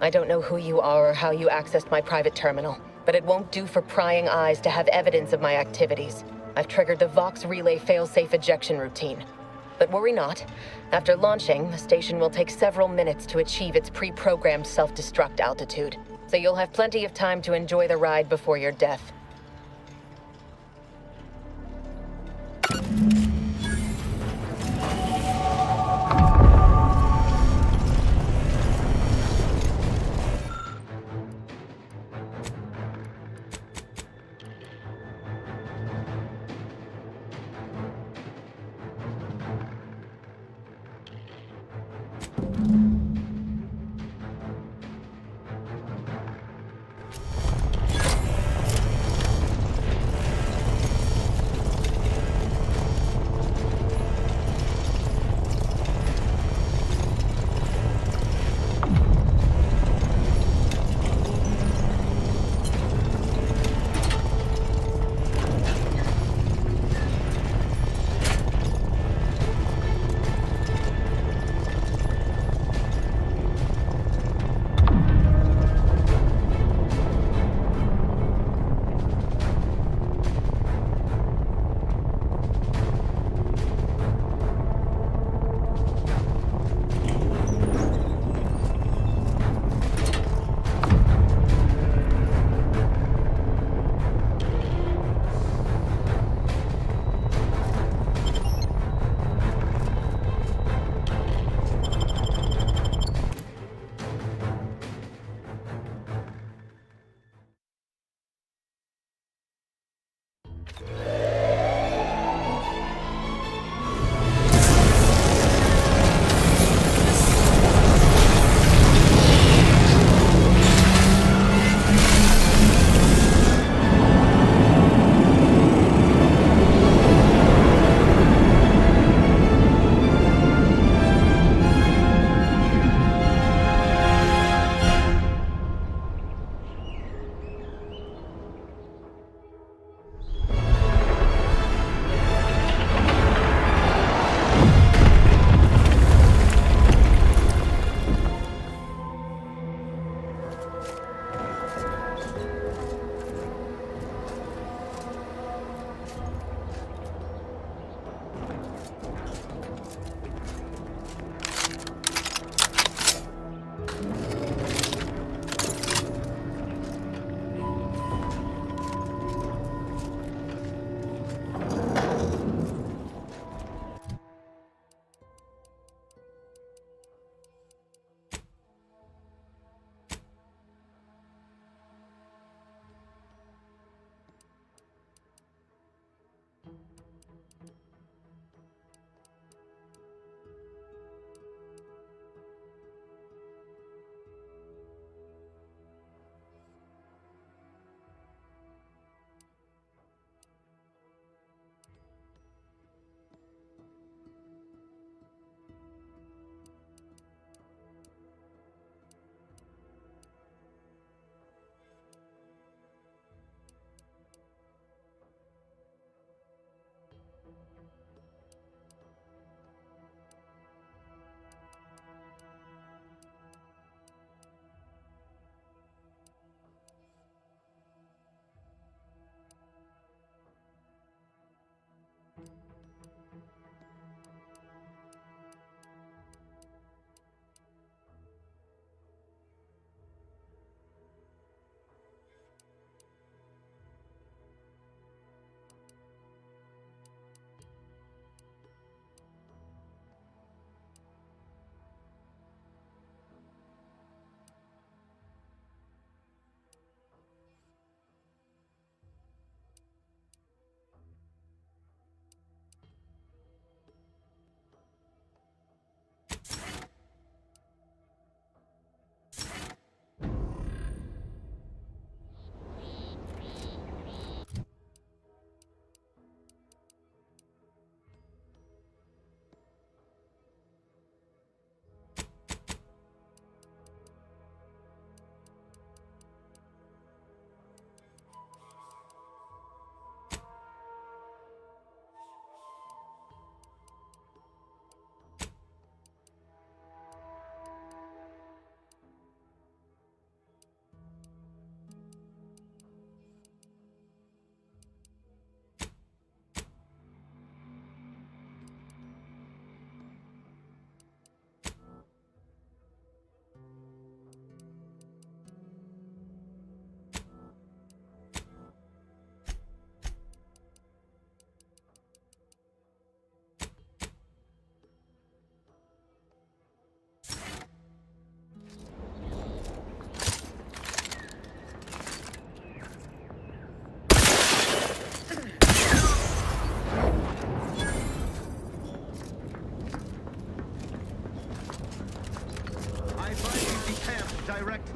I don't know who you are or how you accessed my private terminal, but it won't do for prying eyes to have evidence of my activities. I've triggered the Vox Relay failsafe ejection routine. But worry not. After launching, the station will take several minutes to achieve its pre-programmed self-destruct altitude. So you'll have plenty of time to enjoy the ride before your death.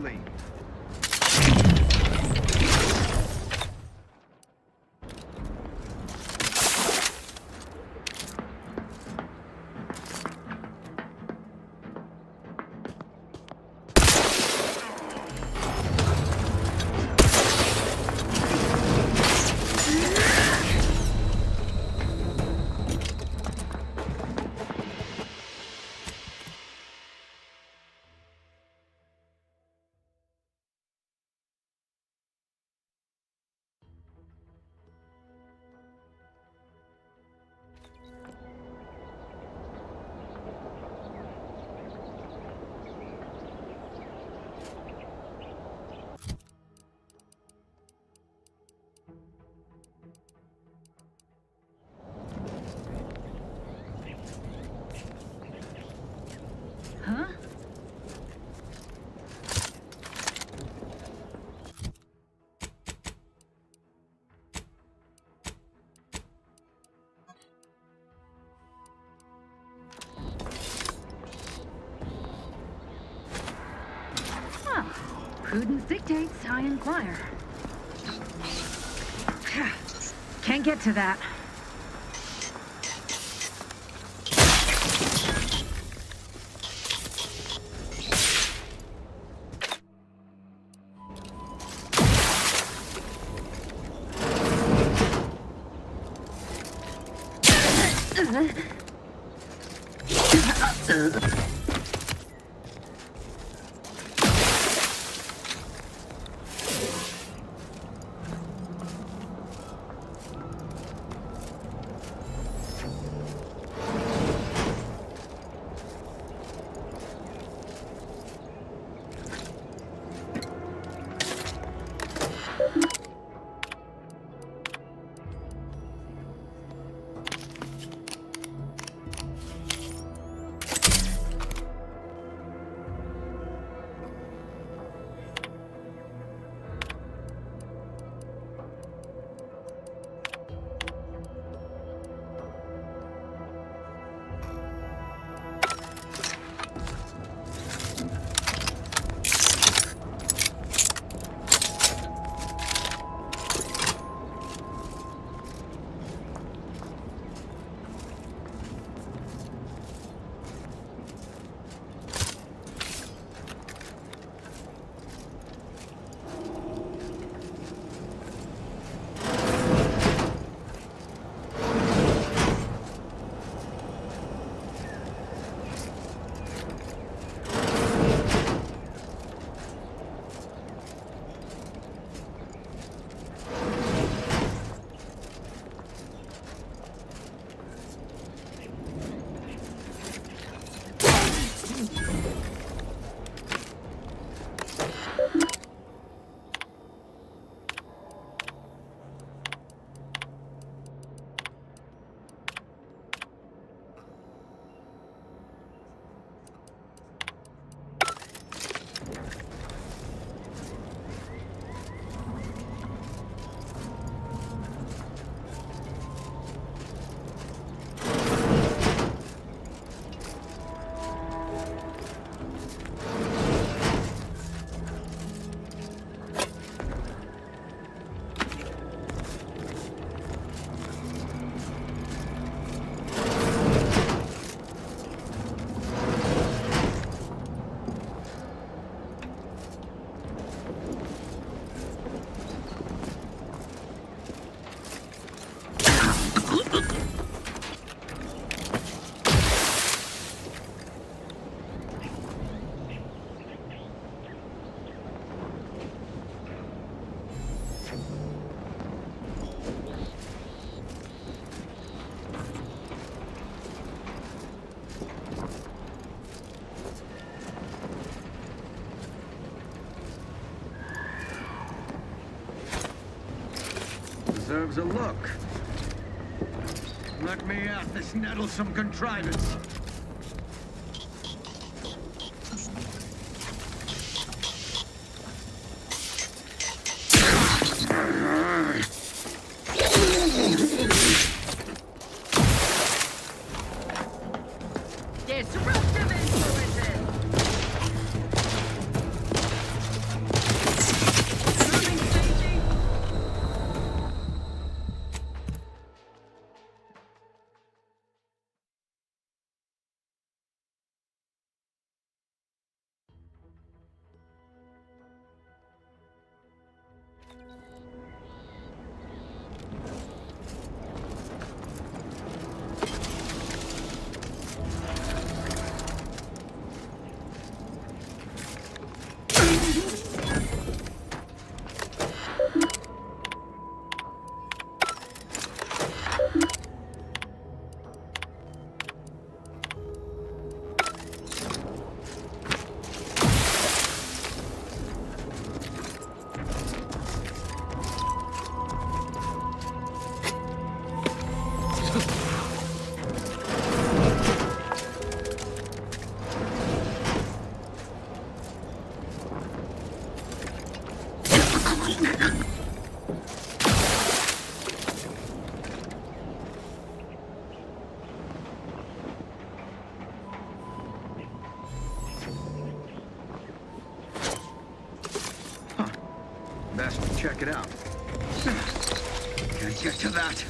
immediately. Huh? Well, prudence dictates I inquire. Can't get to that. Deserves a look. Let me out this nettlesome contrivance. Disruptive influences! check it out. Can't get to that.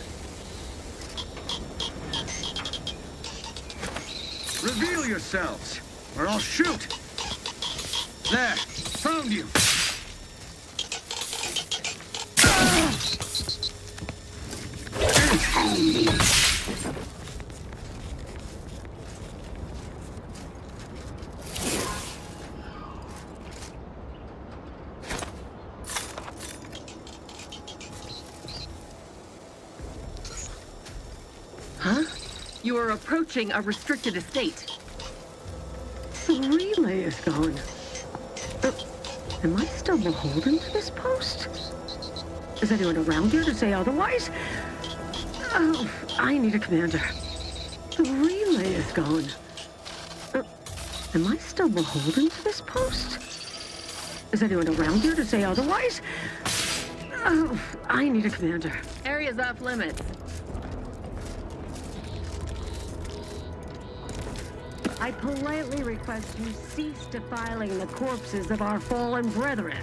Reveal yourselves, or I'll shoot! There, found you! Huh? You are approaching a restricted estate. The relay is gone. Am I still beholden to this post? Is anyone around here to say otherwise? Oh, I need a commander. The relay is gone. Am I still beholden to this post? Is anyone around here to say otherwise? Oh, I need a commander. Area's off limits. I politely request you cease defiling the corpses of our fallen brethren.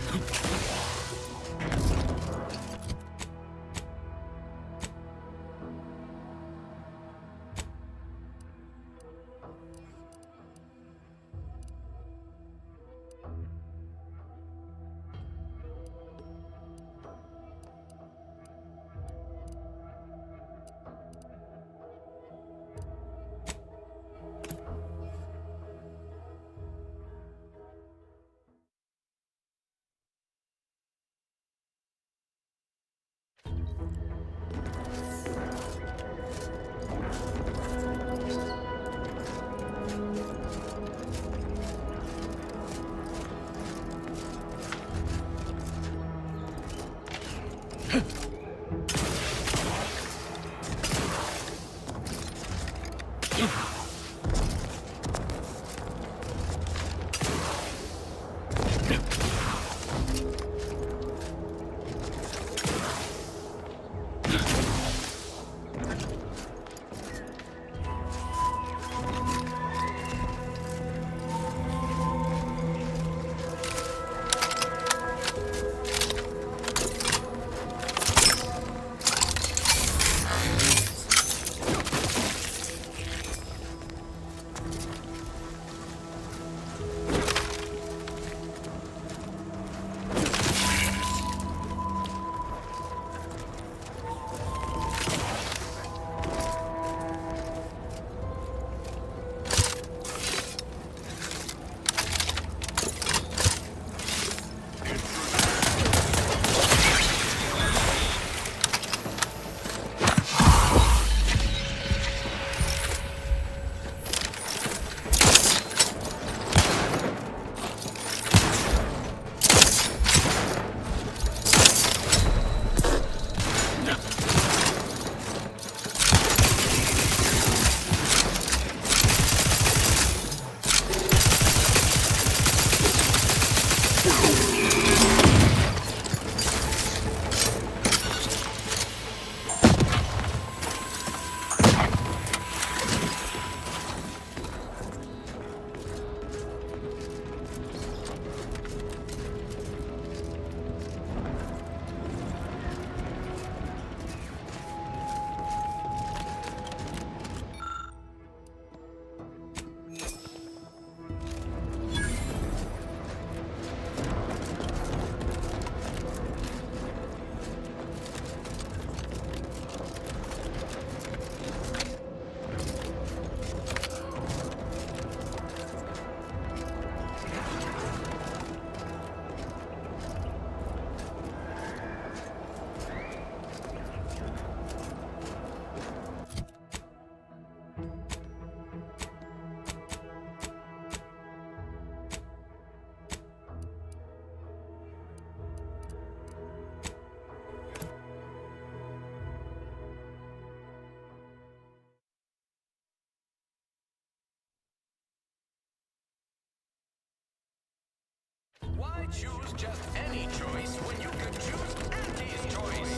Why choose just any choice when you could choose Auntie's choice?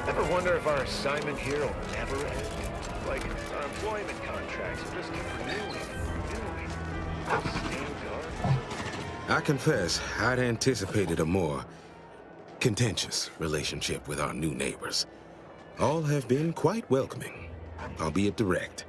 Ever wonder if our assignment here will never end? Like, our employment contracts will just keep renewing and renewing. I confess, I'd anticipated a more contentious relationship with our new neighbors. All have been quite welcoming, albeit direct.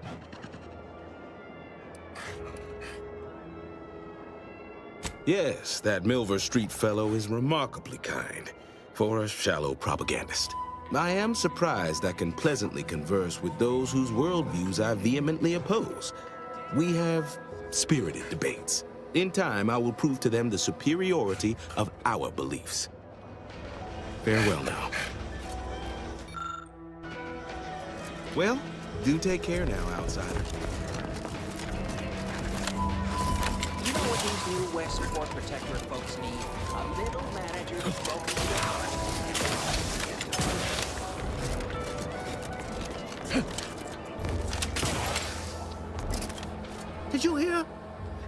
Yes, that Milver Street fellow is remarkably kind for a shallow propagandist. I am surprised I can pleasantly converse with those whose worldviews I vehemently oppose. We have spirited debates. In time, I will prove to them the superiority of our beliefs. Farewell now. Well, do take care now, outsider. You know what these new Westport Protectorate folks need? A middle manager who's broken down. Did you hear?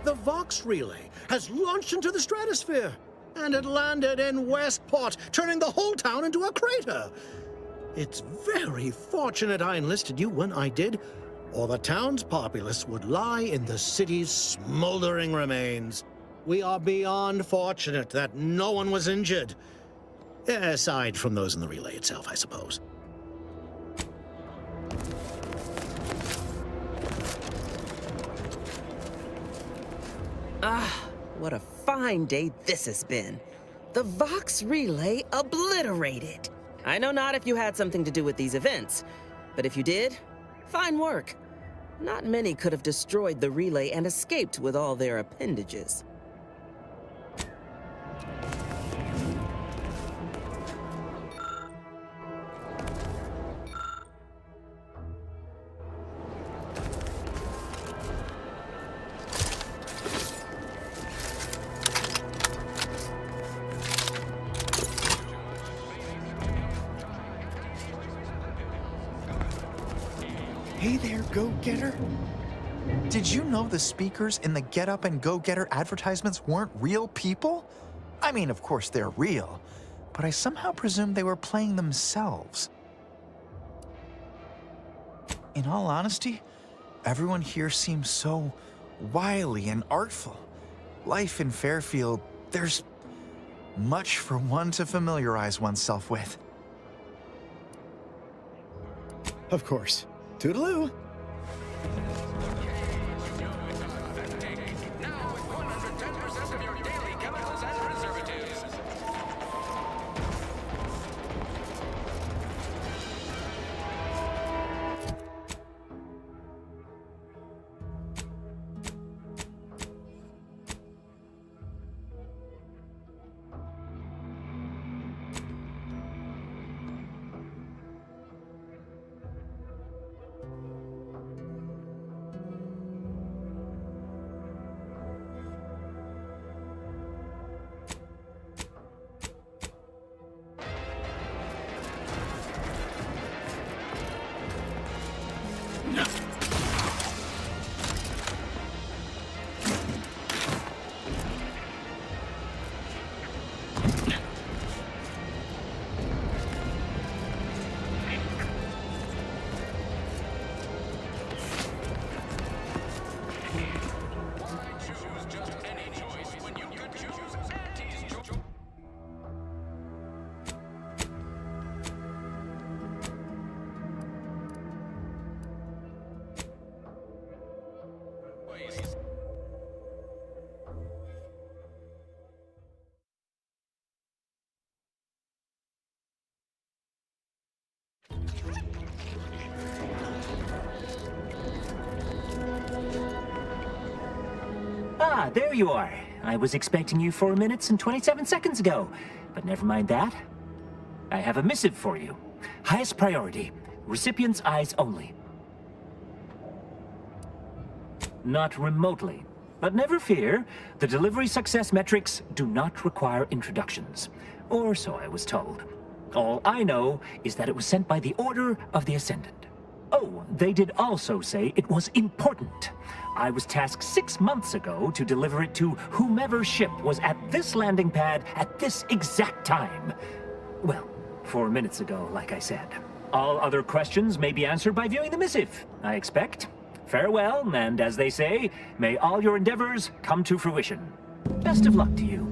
The Vox relay has launched into the stratosphere, and it landed in Westport, turning the whole town into a crater. It's very fortunate I enlisted you when I did, or the town's populace would lie in the city's smoldering remains. We are beyond fortunate that no one was injured. Aside from those in the relay itself, I suppose. Ah, what a fine day this has been. The Vox relay obliterated. I know not if you had something to do with these events, but if you did, fine work. Not many could have destroyed the relay and escaped with all their appendages. Hey there, go-getter. Did you know the speakers in the Get Up and Go-Getter advertisements weren't real people? I mean, of course they're real, but I somehow presumed they were playing themselves. In all honesty, everyone here seems so wily and artful. Life in Fairfield, there's much for one to familiarize oneself with. Of course. Toodaloo. Now with 110% of your daily chemicals and preservatives. Ah, there you are. I was expecting you 4 minutes and 27 seconds ago, but never mind that. I have a missive for you. Highest priority. Recipient's eyes only. Not remotely. But never fear, the delivery success metrics do not require introductions. Or so I was told. All I know is that it was sent by the Order of the Ascendant. Oh, they did also say it was important. I was tasked 6 months ago to deliver it to whomever ship was at this landing pad at this exact time. Well, 4 minutes ago, like I said. All other questions may be answered by viewing the missive, I expect. Farewell, and as they say, may all your endeavors come to fruition. Best of luck to you.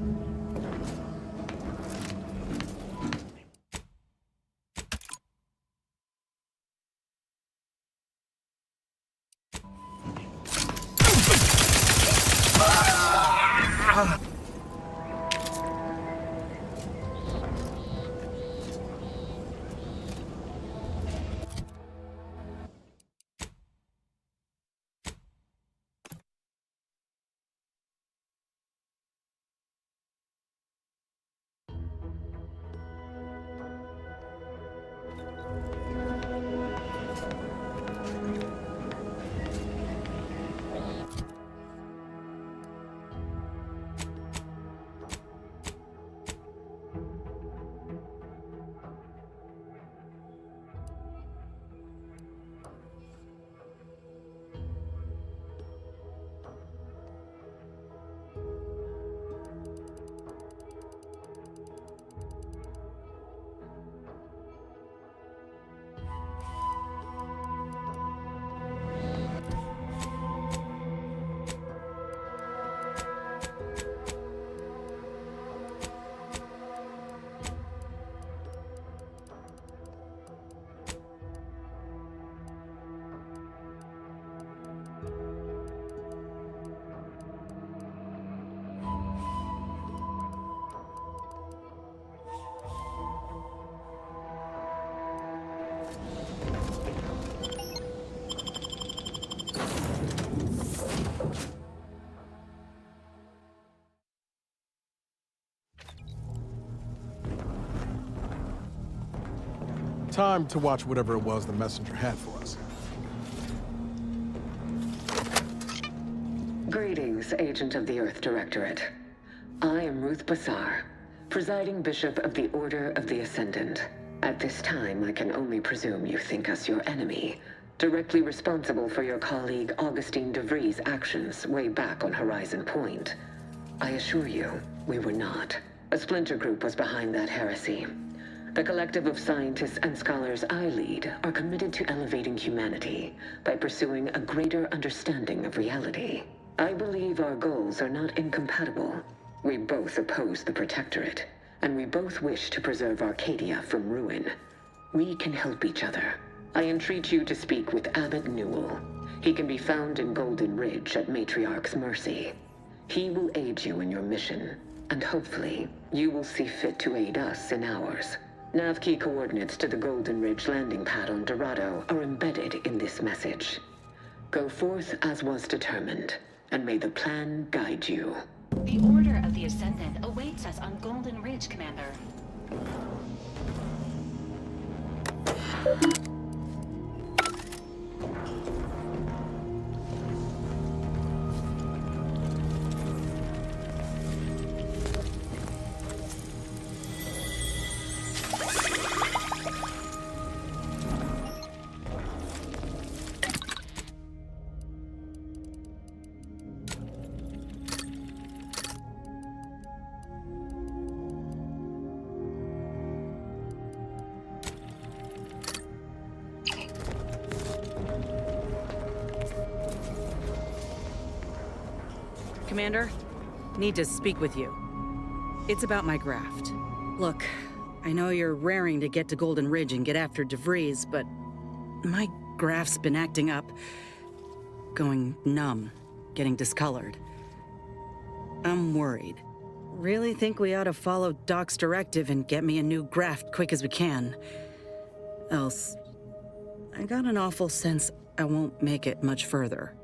Time to watch whatever it was the messenger had for us. Greetings, Agent of the Earth Directorate. I am Ruth Bassar, presiding Bishop of the Order of the Ascendant. At this time, I can only presume you think us your enemy, directly responsible for your colleague Augustine DeVries' actions way back on Horizon Point. I assure you, we were not. A splinter group was behind that heresy. The collective of scientists and scholars I lead are committed to elevating humanity by pursuing a greater understanding of reality. I believe our goals are not incompatible. We both oppose the Protectorate, and we both wish to preserve Arcadia from ruin. We can help each other. I entreat you to speak with Abbot Newell. He can be found in Golden Ridge at Matriarch's mercy. He will aid you in your mission, and hopefully, you will see fit to aid us in ours. Nav key coordinates to the Golden Ridge landing pad on Dorado are embedded in this message. Go forth as was determined, and may the plan guide you. The Order of the Ascendant awaits us on Golden Ridge, Commander. Commander, need to speak with you. It's about my graft. Look, I know you're raring to get to Golden Ridge and get after DeVries, but my graft's been acting up. Going numb, getting discolored. I'm worried. Really think we ought to follow Doc's directive and get me a new graft quick as we can. Else, I got an awful sense I won't make it much further.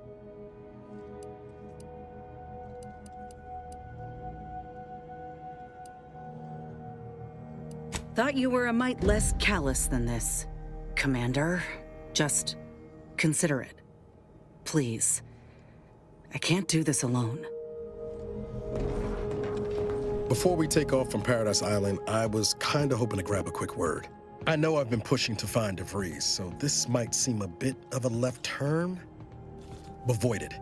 Thought you were a mite less callous than this, Commander. Just consider it. Please. I can't do this alone. Before we take off from Paradise Island, I was kinda hoping to grab a quick word. I know I've been pushing to find DeVries, so this might seem a bit of a left turn, but void it.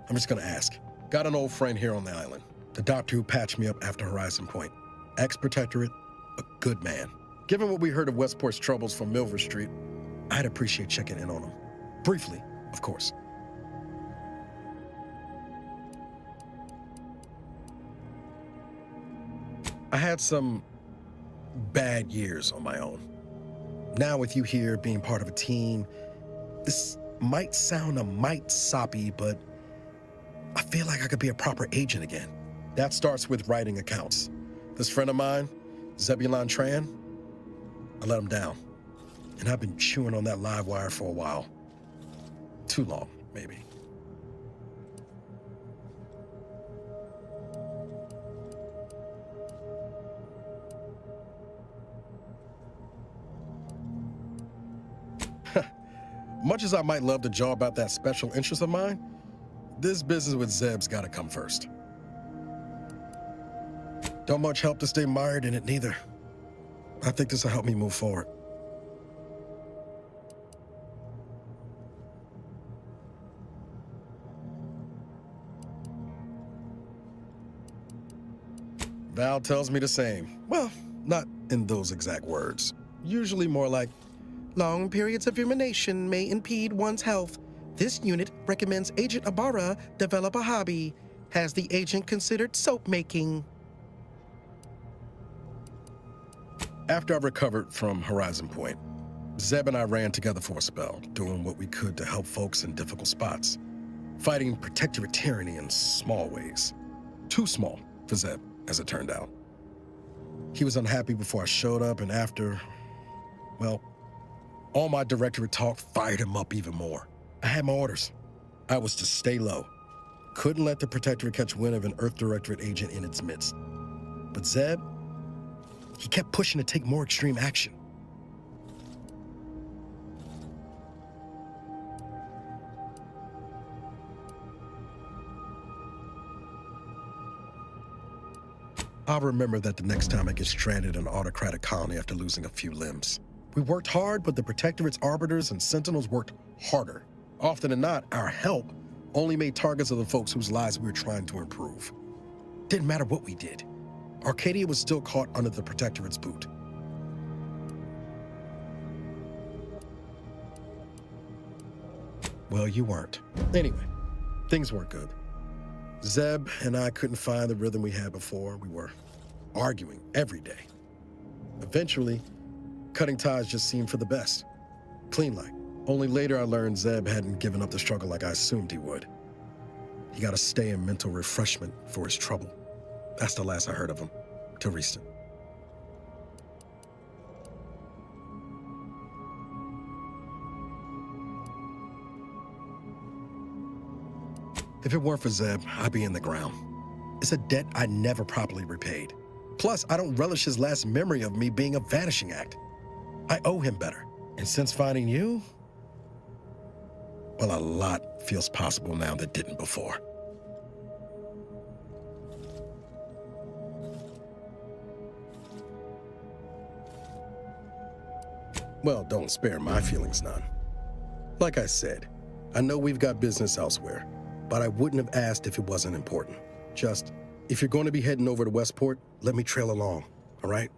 I'm just gonna ask. Got an old friend here on the island, the doctor who patched me up after Horizon Point. Ex-Protectorate, a good man. Given what we heard of Westport's troubles from Milver Street, I'd appreciate checking in on him. Briefly, of course. I had some bad years on my own. Now with you here being part of a team, this might sound a mite soppy, but I feel like I could be a proper agent again. That starts with writing accounts. This friend of mine, Zebulon Tran, I let him down. And I've been chewing on that live wire for a while. Too long, maybe. Much as I might love to jaw about that special interest of mine, this business with Zeb's gotta come first. Don't much help to stay mired in it, neither. I think this will help me move forward. Val tells me the same. Well, not in those exact words. Usually more like, long periods of rumination may impede one's health. This unit recommends Agent Ibarra develop a hobby. Has the agent considered soap making? After I recovered from Horizon Point, Zeb and I ran together for a spell, doing what we could to help folks in difficult spots, fighting protectorate tyranny in small ways. Too small for Zeb, as it turned out. He was unhappy before I showed up, and after, well, all my directorate talk fired him up even more. I had my orders. I was to stay low. Couldn't let the protectorate catch wind of an Earth Directorate agent in its midst. But Zeb, he kept pushing to take more extreme action. I'll remember that the next time I get stranded in an autocratic colony after losing a few limbs. We worked hard, but the Protectorate's arbiters and sentinels worked harder. Often than not, our help only made targets of the folks whose lives we were trying to improve. Didn't matter what we did. Arcadia was still caught under the Protectorate's boot. Well, you weren't. Anyway, things weren't good. Zeb and I couldn't find the rhythm we had before. We were arguing every day. Eventually, cutting ties just seemed for the best. Clean like. Only later I learned Zeb hadn't given up the struggle like I assumed he would. He got to stay in mental refreshment for his trouble. That's the last I heard of him, till recent. If it weren't for Zeb, I'd be in the ground. It's a debt I never properly repaid. Plus, I don't relish his last memory of me being a vanishing act. I owe him better. And since finding you, well, a lot feels possible now that didn't before. Well, don't spare my feelings none. Like I said, I know we've got business elsewhere, but I wouldn't have asked if it wasn't important. Just, if you're going to be heading over to Westport, let me trail along, all right?